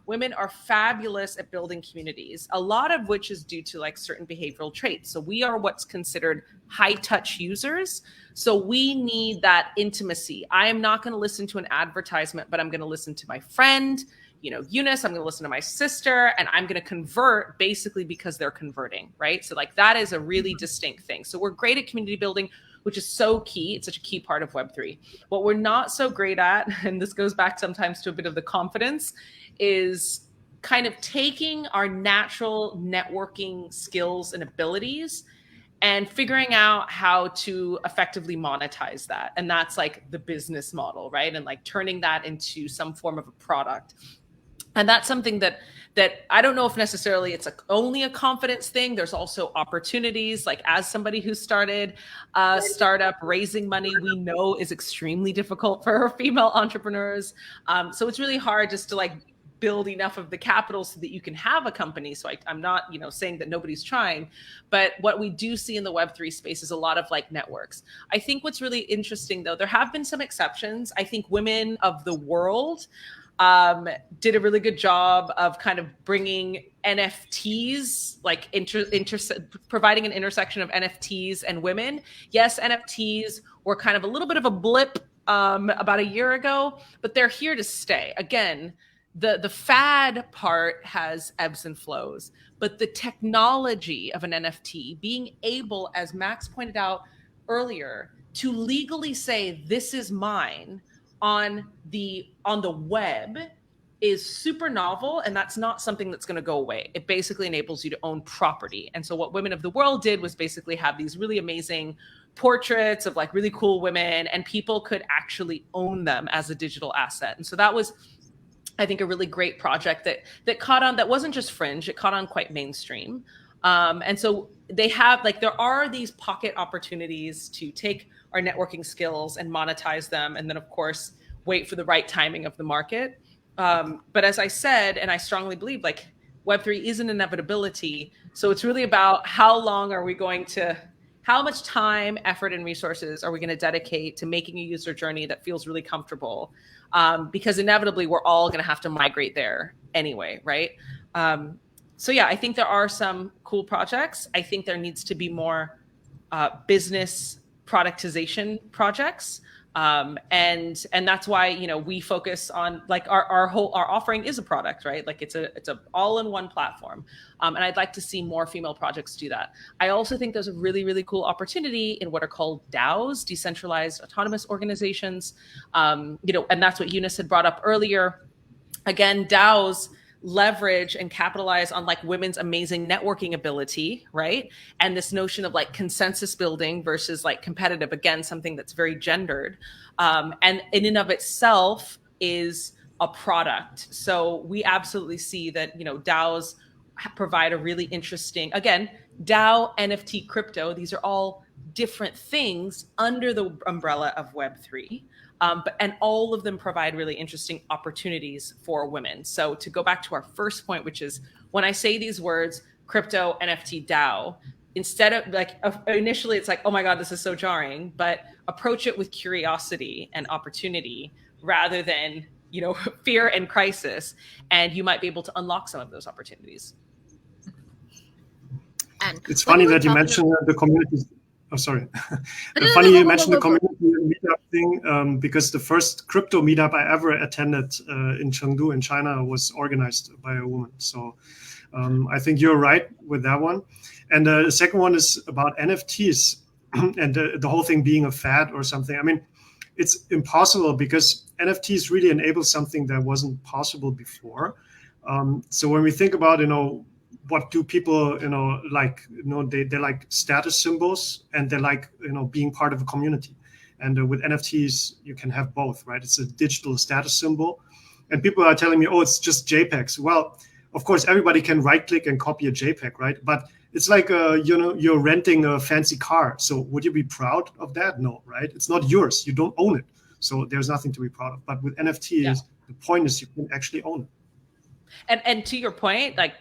Women are fabulous at building communities, a lot of which is due to like certain behavioral traits. So we are what's considered high touch users. So we need that intimacy. I am not going to listen to an advertisement, but I'm going to listen to my friend, Eunice, I'm going to listen to my sister, and I'm going to convert basically because they're converting, right? So like that is a really distinct thing. So we're great at community building. which is so key. It's such a key part of Web3. What we're not so great at, and this goes back sometimes to a bit of the confidence, is kind of taking our natural networking skills and abilities and figuring out how to effectively monetize that. And that's like the business model, right? And like turning that into some form of a product. And that's something that I don't know if necessarily it's only a confidence thing. There's also opportunities. Like as somebody who started a startup, raising money, we know is extremely difficult for female entrepreneurs. So it's really hard just to like build enough of the capital so that you can have a company. So I'm not, saying that nobody's trying, but what we do see in the Web3 space is a lot of like networks. I think what's really interesting though, there have been some exceptions. I think women of the world did a really good job of kind of bringing NFTs, like providing an intersection of NFTs and women. Yes, NFTs were kind of a little bit of a blip about a year ago, but they're here to stay. Again, the fad part has ebbs and flows, but the technology of an NFT being able, as Max pointed out earlier, to legally say this is mine on the web is super novel, and that's not something that's going to go away. It basically enables you to own property. And so what Women of the World did was basically have these really amazing portraits of like really cool women, and people could actually own them as a digital asset. And so that was, I think, a really great project that caught on, that wasn't just fringe, it caught on quite mainstream. And so they have there are these pocket opportunities to take our networking skills and monetize them. And then of course, wait for the right timing of the market. But as I said, and I strongly believe, like Web3 is an inevitability. So it's really about how much time, effort, and resources are we going to dedicate to making a user journey that feels really comfortable? Because inevitably we're all going to have to migrate there anyway, right? So yeah, I think there are some cool projects. I think there needs to be more business productization projects. And that's why, we focus on like our offering is a product, right? Like it's a all-in-one platform. And I'd like to see more female projects do that. I also think there's a really, really cool opportunity in what are called DAOs, decentralized autonomous organizations. And that's what Eunice had brought up earlier. Again, DAOs leverage and capitalize on like women's amazing networking ability, right? And this notion of like consensus building versus like competitive, again, something that's very gendered. And in and of itself is a product. So we absolutely see that, DAOs provide a really interesting, again, DAO, NFT, crypto, these are all different things under the umbrella of Web3. And all of them provide really interesting opportunities for women. So to go back to our first point, which is when I say these words, crypto, NFT, DAO, instead of like initially it's like, oh my God, this is so jarring, but approach it with curiosity and opportunity rather than, fear and crisis. And you might be able to unlock some of those opportunities. And it's funny that you mentioned the communities. Oh, sorry. Funny you mentioned the community meetup thing, because the first crypto meetup I ever attended in Chengdu in China was organized by a woman. So I think you're right with that one. And the second one is about NFTs and the whole thing being a fad or something. I mean, it's impossible because NFTs really enable something that wasn't possible before. So when we think about, what do people, like, they like status symbols and they like, being part of a community. And with NFTs, you can have both, right? It's a digital status symbol. And people are telling me, oh, it's just JPEGs. Well, of course, everybody can right click and copy a JPEG, right? But it's like, you're renting a fancy car. So would you be proud of that? No, right? It's not yours. You don't own it. So there's nothing to be proud of. But with NFTs, the point is you can actually own it. And to your point, like,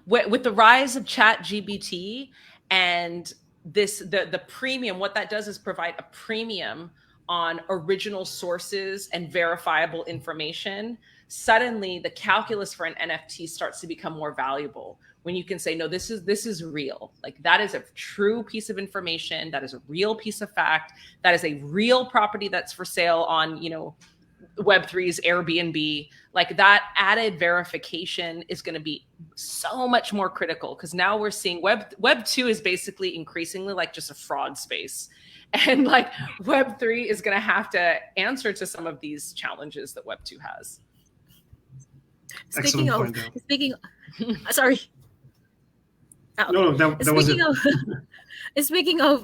with the rise of ChatGPT and the premium, what that does is provide a premium on original sources and verifiable information. Suddenly the calculus for an NFT starts to become more valuable when you can say, no, this is real. Like that is a true piece of information. That is a real piece of fact. That is a real property that's for sale on, Web3's Airbnb, like that added verification is going to be so much more critical, because now we're seeing Web 2 is basically increasingly like just a fraud space. And like Web3 is going to have to answer to some of these challenges that Web2 has. Speaking Excellent of, point there. speaking, sorry. No, that was it. Speaking of, speaking of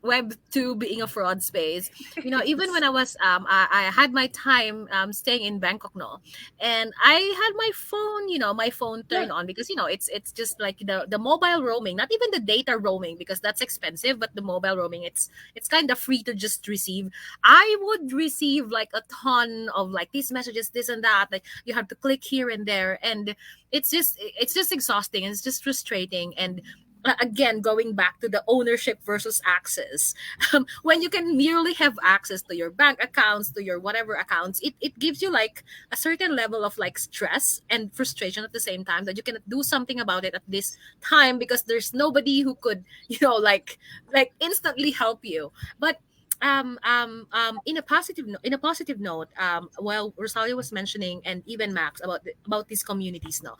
Web 2 being a fraud space, even when I was I had my time staying in Bangkok, no, and I had my phone, my phone turned on, because it's just like the mobile roaming, not even the data roaming, because that's expensive, but the mobile roaming, it's kind of free to just receive. I would receive like a ton of like these messages, this and that, like you have to click here and there, and it's just exhausting, and it's just frustrating. And again, going back to the ownership versus access, when you can merely have access to your bank accounts, to your whatever accounts, it gives you like a certain level of like stress and frustration at the same time, that you cannot do something about it at this time, because there's nobody who could like instantly help you. But in a positive note, while Rosalia was mentioning, and even Max, about these communities now,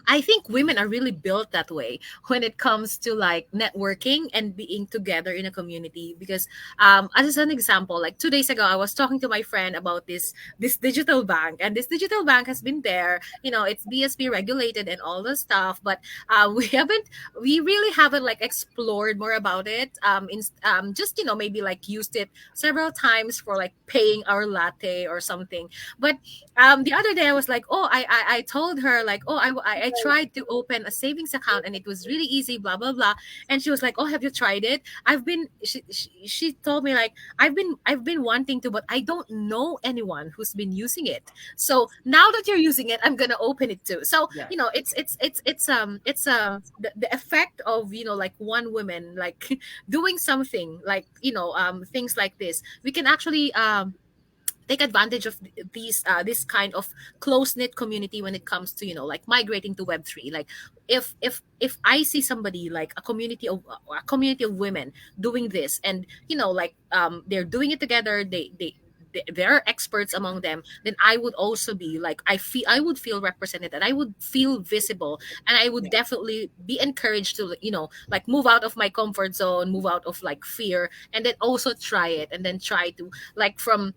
I think women are really built that way when it comes to like networking and being together in a community. Because as an example, like 2 days ago, I was talking to my friend about this digital bank, and this digital bank has been there. It's BSP regulated and all the stuff, but we really haven't like explored more about it. Just maybe like used it several times for like paying our latte or something. But the other day I was like, oh, I told her like, oh, I tried to open a savings account, and it was really easy, blah blah blah. And she was like, oh, have you tried it? She told me like, I've been wanting to, but I don't know anyone who's been using it. So now that you're using it, I'm gonna open it too. So Yeah. the effect of like one woman like doing something like things like this. We can actually take advantage of these this kind of close knit community when it comes to like migrating to Web 3. Like if I see somebody like a community of women doing this, and like they're doing it together, there are experts among them, then I would also be like, I would feel represented, and I would feel visible, and I would definitely be encouraged to like move out of my comfort zone, move out of like fear, and then also try it, and then try to like from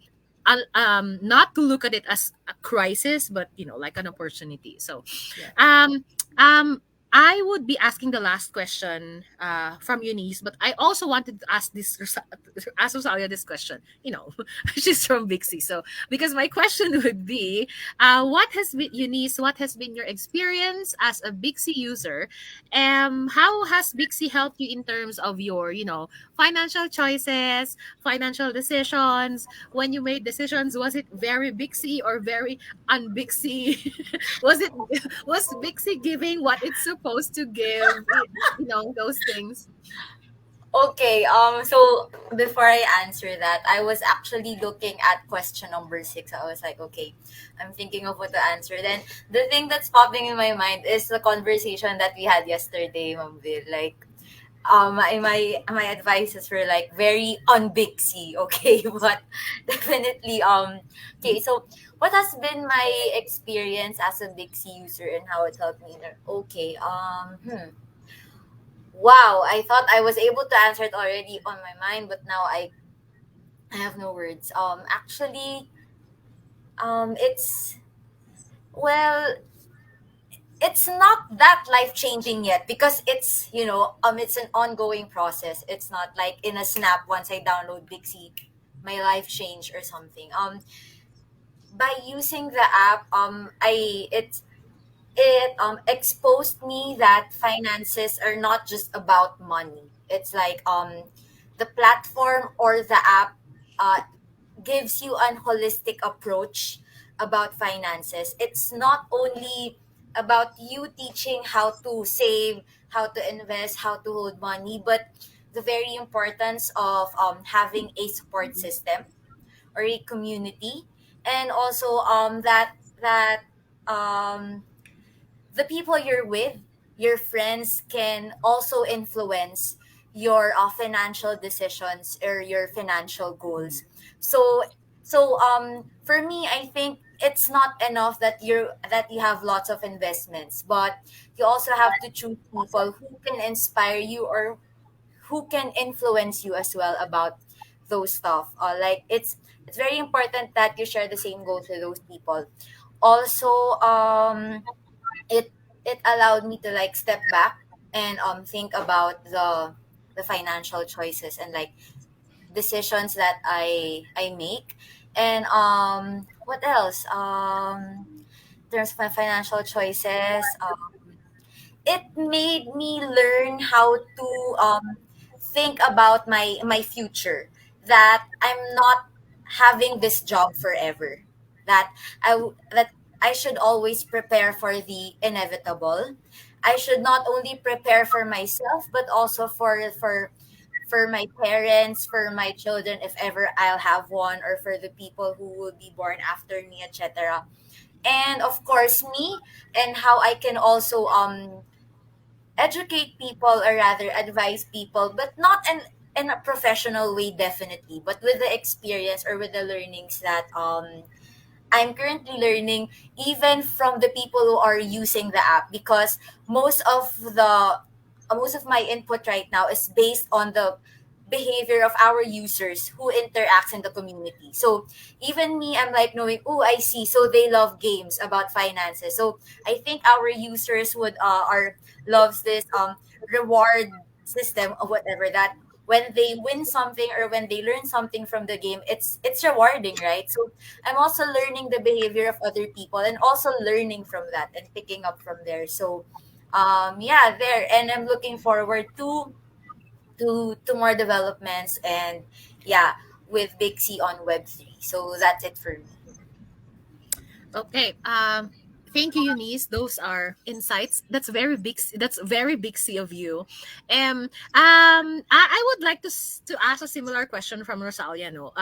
not to look at it as a crisis, but like an opportunity. So Yeah. um I would be asking the last question from Eunice, but I also wanted to ask Rosalia this question. She's from Bixie, so because my question would be, what has been Eunice? What has been your experience as a Bixie user? How has Bixie helped you in terms of your financial choices, financial decisions? When you made decisions, was it very Bixie or very unbixie? Was Bixie giving what it's supposed to give? Those things. Okay, so before I answer that, I was actually looking at question number 6. I was like, okay, I'm thinking of what to answer. Then the thing that's popping in my mind is the conversation that we had yesterday, Ma'am Vil. Like, my advices were like very unbixy, okay, but definitely okay. So what has been my experience as a Bixie user and how it helped me? Okay, wow, I thought I was able to answer it already on my mind, but now I have no words. Actually, it's well, it's not that life changing yet, because it's an ongoing process. It's not like in a snap, once I download Bixie, my life changed or something. By using the app, it exposed me that finances are not just about money. It's like the platform or the app uh gives you an holistic approach about finances. It's not only about you teaching how to save, how to invest, how to hold money, but the very importance of having a support system or a community, and also that um the people you're with, your friends, can also influence your financial decisions or your financial goals. So So for me, I think it's not enough that you have lots of investments, but you also have to choose people who can inspire you or who can influence you as well about those stuff. Like it's very important that you share the same goals with those people. Also, it it allowed me to like step back and think about the financial choices and like decisions that I make. And what else? There's my financial choices. It made me learn how to think about my future, that I'm not having this job forever, that that I should always prepare for the inevitable. I should not only prepare for myself but also for my parents, for my children if ever I'll have one, or for the people who will be born after me, etc. And of course me, and how I can also educate people, or rather advise people, but not in a professional way, definitely, but with the experience or with the learnings that I'm currently learning, even from the people who are using the app, because most of my input right now is based on the behavior of our users who interacts in the community. So even me, I'm like knowing, oh, I see. So they love games about finances. So I think our users would are loves this reward system or whatever, that when they win something or when they learn something from the game, it's rewarding, right? So I'm also learning the behavior of other people and also learning from that and picking up from there. So yeah, there, and I'm looking forward to more developments, and yeah, with Bixie on Web3. So that's it for me. Okay. Thank you, Eunice. Those are insights. That's very big. That's very big C of you. I would like to ask a similar question from Rosalia. No,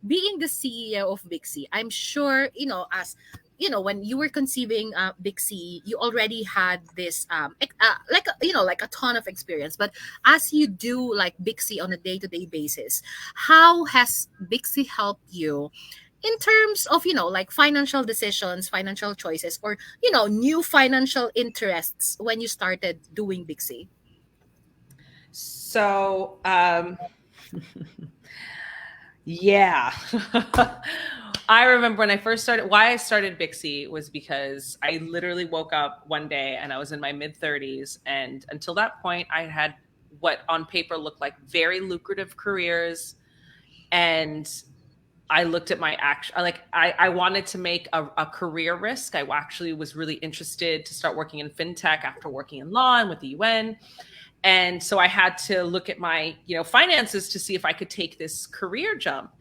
being the CEO of Bixie, I'm sure as when you were conceiving Bixie, you already had this like like a ton of experience. But as you do like Bixie on a day to day basis, how has Bixie helped you in terms of like financial decisions, financial choices, or new financial interests when you started doing Bixie? So, yeah. I remember when I first started, why I started Bixie was because I literally woke up one day and I was in my mid 30s. And until that point, I had what on paper looked like very lucrative careers. And I looked at my action, like I wanted to make a career risk. I actually was really interested to start working in fintech after working in law and with the UN. And so I had to look at my finances to see if I could take this career jump,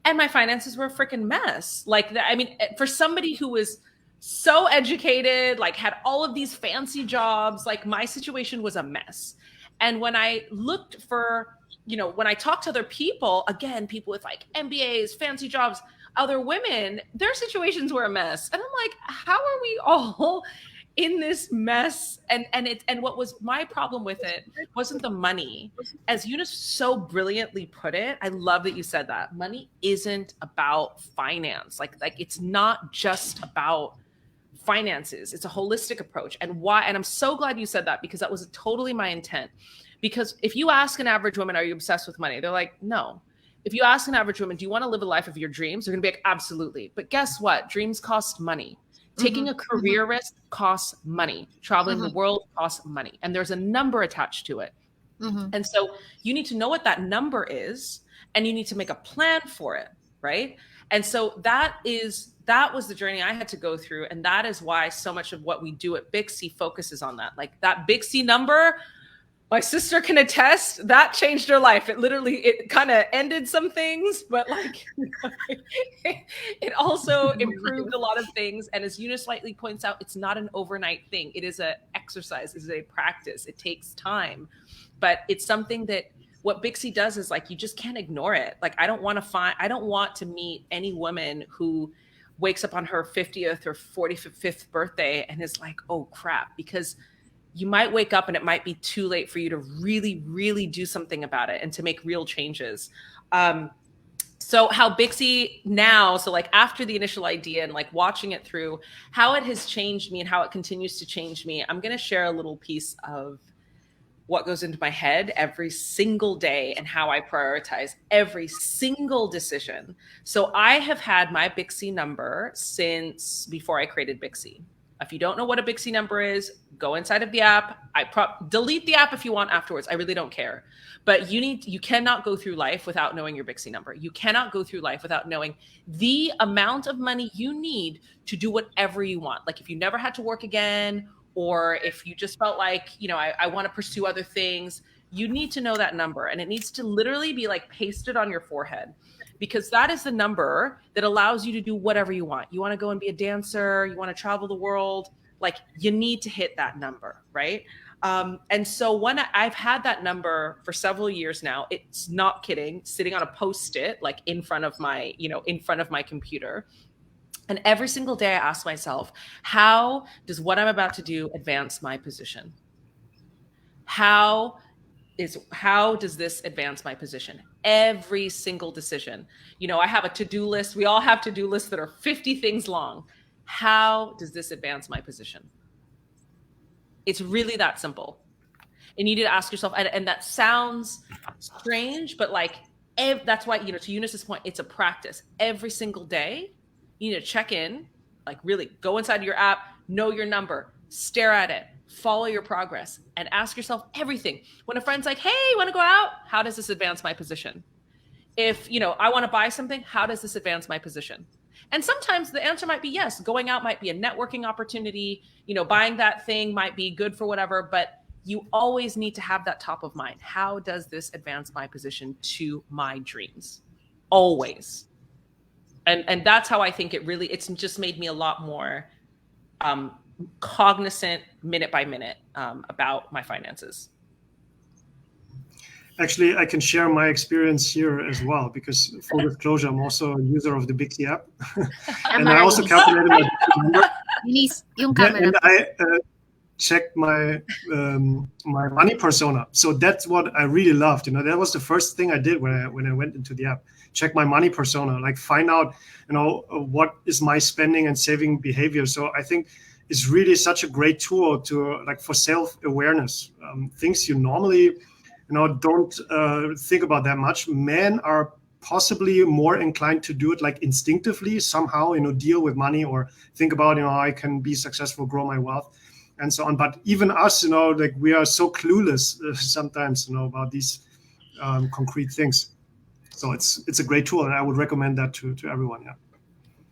and my finances were a freaking mess. Like that, I mean, for somebody who was so educated, like had all of these fancy jobs, like my situation was a mess. And when I looked for, when I talked to other people, again, people with like MBAs, fancy jobs, other women, their situations were a mess. And I'm like, how are we all in this mess? And what was my problem with it wasn't the money. As Eunice so brilliantly put it, I love that you said that. Money isn't about finance. Like it's not just about finances. It's a holistic approach. And I'm so glad you said that, because that was totally my intent. Because if you ask an average woman, are you obsessed with money? They're like, no. If you ask an average woman, do you want to live a life of your dreams? They're going to be like, absolutely. But guess what? Dreams cost money. Taking Mm-hmm. a career risk costs money. Traveling the Mm-hmm. world costs money. And there's a number attached to it. Mm-hmm. And so you need to know what that number is, and you need to make a plan for it, right? And so that was the journey I had to go through. And that is why so much of what we do at Bixie focuses on that. Like that Bixie number, my sister can attest, that changed her life. It kind of ended some things, but like it also improved a lot of things. And as Eunice slightly points out, it's not an overnight thing. It is an exercise, it is a practice. It takes time, but it's something that what Bixie does is like, you just can't ignore it. Like, I don't want to meet any woman who wakes up on her 50th or 45th birthday and is like, oh crap, because you might wake up and it might be too late for you to really, really do something about it and to make real changes. So how Bixie now, so like after the initial idea and like watching it through, how it has changed me and how it continues to change me, I'm going to share a little piece of what goes into my head every single day and how I prioritize every single decision. So I have had my Bixie number since before I created Bixie. If you don't know what a Bixie number is, go inside of the app. Delete the app if you want afterwards. I really don't care. But you cannot go through life without knowing your Bixie number. You cannot go through life without knowing the amount of money you need to do whatever you want. Like if you never had to work again, or if you just felt like, I want to pursue other things, you need to know that number. And it needs to literally be like pasted on your forehead, because that is the number that allows you to do whatever you want. You want to go and be a dancer, you want to travel the world, like you need to hit that number, right? And so when I've had that number for several years now, it's not kidding, sitting on a Post-it, like in front of my computer. And every single day I ask myself, how does what I'm about to do advance my position? How does this advance my position? Every single decision. I have a to-do list. We all have to-do lists that are 50 things long. How does this advance my position? It's really that simple. And you need to ask yourself, and that sounds strange, but like that's why, to Eunice's point, it's a practice. Every single day, you need to check in, like really go inside your app, know your number, stare at it, follow your progress, and ask yourself everything. When a friend's like, hey, want to go out? How does this advance my position? If, I want to buy something, how does this advance my position? And sometimes the answer might be yes. Going out might be a networking opportunity. Buying that thing might be good for whatever, but you always need to have that top of mind. How does this advance my position to my dreams? Always. And that's how I think it's just made me a lot more cognizant minute by minute about my finances. Actually, I can share my experience here as well, because full disclosure, I'm also a user of the Bixie app. And I also calculated my number. And I checked my my money persona. So that's what I really loved. That was the first thing I did when I went into the app. Check my money persona, like find out, what is my spending and saving behavior. So I think it's really such a great tool to like for self-awareness. Things you normally, don't think about that much. Men are possibly more inclined to do it like instinctively somehow, deal with money or think about, I can be successful, grow my wealth, and so on. But even us, like we are so clueless sometimes, about these concrete things. So it's a great tool, and I would recommend that to everyone. Yeah.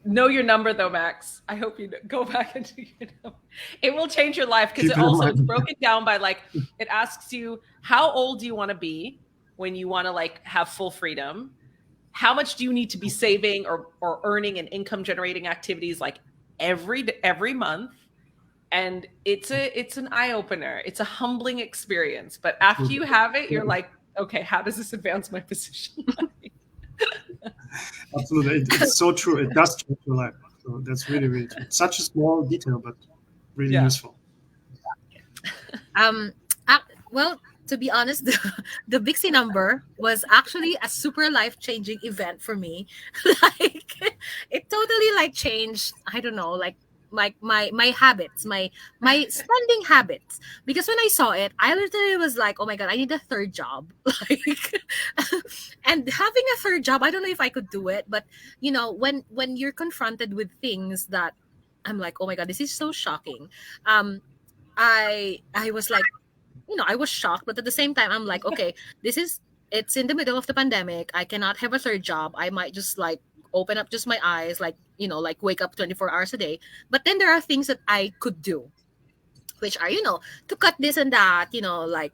Know your number though, Max. I hope you go back into your number. It will change your life, because it's broken down by like, it asks you, how old do you want to be when you want to like have full freedom? How much do you need to be saving or earning in income generating activities like every month? And it's an eye opener. It's a humbling experience. But after you have it, you're like, okay, how does this advance my position? Absolutely. It's so true. It does change your life. So that's really, really true. Such a small detail, but really useful. Well, to be honest, the Bixie number was actually a super life-changing event for me. Like it totally like changed, I don't know, like my habits, my spending habits. Because when I saw it, I literally was like, oh my god, I need a third job. Like and having a third job, I don't know if I could do it, but when you're confronted with things that I'm like, oh my god, this is so shocking. I was like, I was shocked, but at the same time, I'm like, okay, it's in the middle of the pandemic. I cannot have a third job. I might just like open up just my eyes, like, like wake up 24 hours a day. But then there are things that I could do, which are, to cut this and that, like,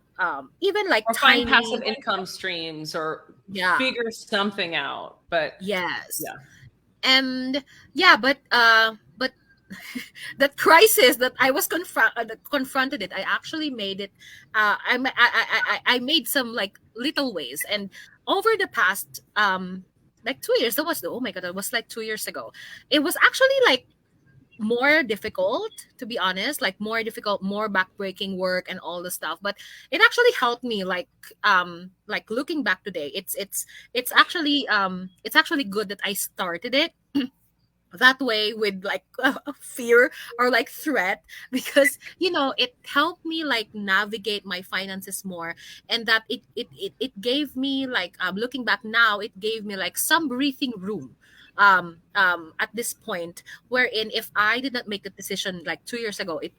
even like or tiny find passive income streams or figure something out. But yes. Yeah. And but that crisis that I was confronted it, I actually made it. I made some like little ways, and over the past like 2 years, that was like 2 years ago. It was actually like more difficult, to be honest, like more difficult, more backbreaking work and all the stuff, but it actually helped me, like looking back today, it's actually good that I started it that way with like fear or like threat, because it helped me like navigate my finances more, and that it gave me like, looking back now, it gave me like some breathing room at this point, wherein if I did not make the decision like 2 years ago, it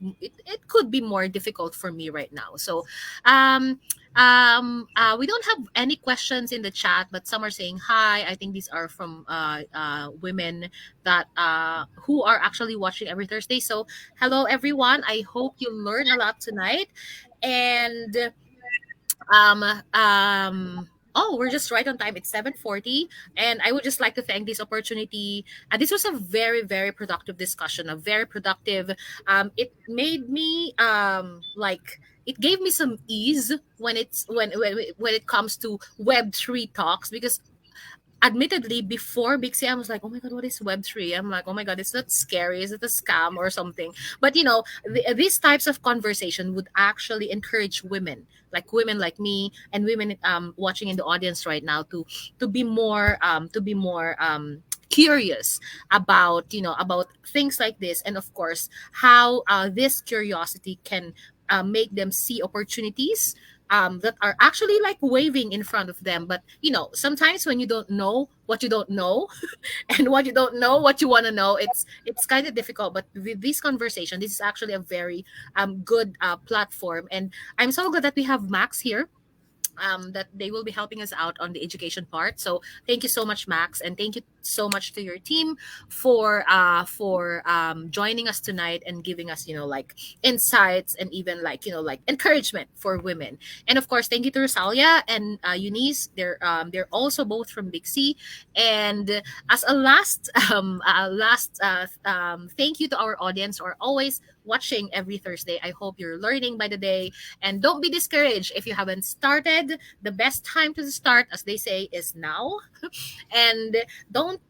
could be more difficult for me right now. So um we don't have any questions in the chat, but some are saying hi. I think these are from women that who are actually watching every Thursday. So hello everyone. I hope you learn a lot tonight. And um oh, we're just right on time. It's 7:40, and I would just like to thank this opportunity. This was a very, very productive discussion, a very productive. It made me like, it gave me some ease when when it comes to Web3 talks, because admittedly before Bixie, I was like, oh my god, what is Web3? I'm like, oh my god, is that scary? Is it a scam or something? But these types of conversation would actually encourage women like me, and women watching in the audience right now, to be more curious about about things like this, and of course how this curiosity can make them see opportunities that are actually like waving in front of them. But sometimes when you don't know what you don't know, and what you don't know what you want to know, it's kind of difficult. But with this conversation, this is actually a very good platform, and I'm so glad that we have Max here, that they will be helping us out on the education part. So thank you so much, Max, and thank you so much to your team for joining us tonight and giving us like insights, and even like like encouragement for women. And of course, thank you to Rosalia and Eunice. They're also both from Bixie. And as a last thank you to our audience who are always watching every Thursday. I hope you're learning by the day, and don't be discouraged if you haven't started. The best time to start, as they say, is now. And don't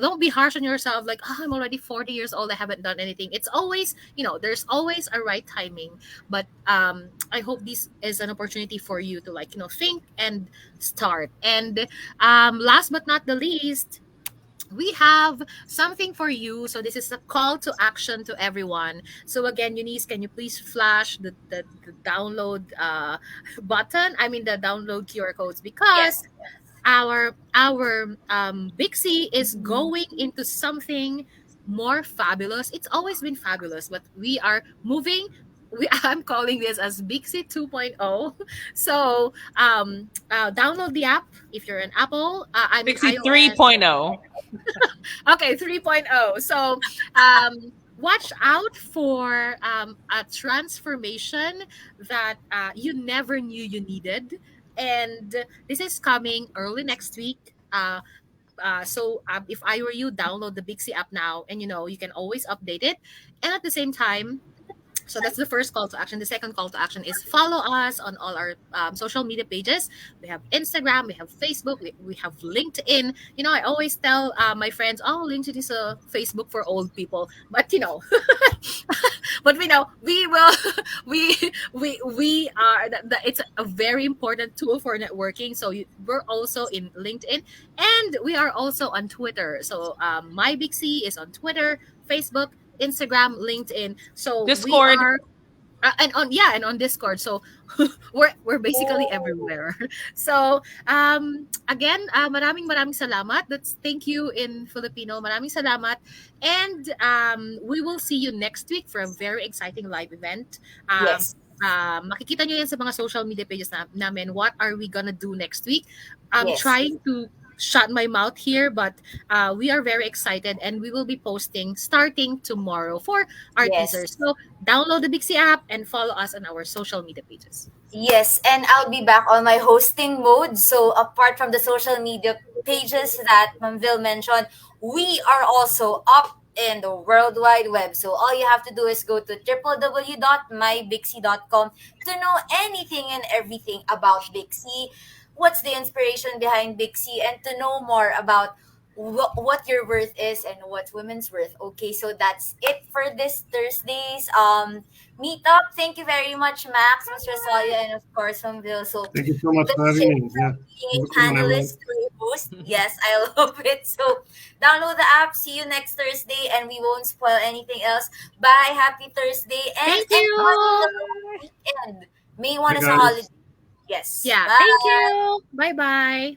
don't be harsh on yourself, like, oh, I'm already 40 years old, I haven't done anything. It's always, there's always a right timing. But I hope this is an opportunity for you to like think and start. And last but not the least, we have something for you. So this is a call to action to everyone. So again, Eunice, can you please flash the download button? I mean the download QR codes, because Yes. our Bixie is going into something more fabulous. It's always been fabulous, but we are moving. I'm calling this as Bixie 2.0. So download the app if you're an Apple. I'm an Pixie iOS. 3.0. Okay, 3.0. So watch out for a transformation that you never knew you needed. And this is coming early next week. So if I were you, download the Bixie app now, and you can always update it. And at the same time, so that's the first call to action. The second call to action is follow us on all our social media pages. We have Instagram, we have Facebook, we have LinkedIn. I always tell my friends, oh, LinkedIn is a Facebook for old people. But but we will we are it's a very important tool for networking. So we're also in LinkedIn, and we are also on Twitter. So my Big C is on Twitter, Facebook, Instagram, LinkedIn. So we Discord. are and on Discord. So we're basically everywhere. So again, maraming salamat. That's thank you in Filipino. Maraming salamat. And we will see you next week for a very exciting live event. Yes. Makikita nyo yan sa mga social media pages namin. What are we gonna do next week? I'm Yes. trying to shut my mouth here, but we are very excited, and we will be posting starting tomorrow for our Yes. teasers. So download the Bixie app and follow us on our social media pages. Yes, and I'll be back on my hosting mode. So apart from the social media pages that Manville mentioned, we are also up in the World Wide Web. So all you have to do is go to www.mybixie.com to know anything and everything about Bixie, what's the inspiration behind Bixie, and to know more about what your worth is and what women's worth. Okay, so that's it for this Thursday's meetup. Thank you very much, Max, Mr. Solia, and of course from Bill. So Thank you so much the for having shift me. from Yeah. being Have a a good one, everyone. panelist to a host. Yes, I love it. So download the app. See you next Thursday, and we won't spoil anything else. Bye. Happy Thursday, and Thank enjoy you. the weekend. May Bye, one is a holiday. guys. Yes. Yeah, thank Bye. you. Bye bye.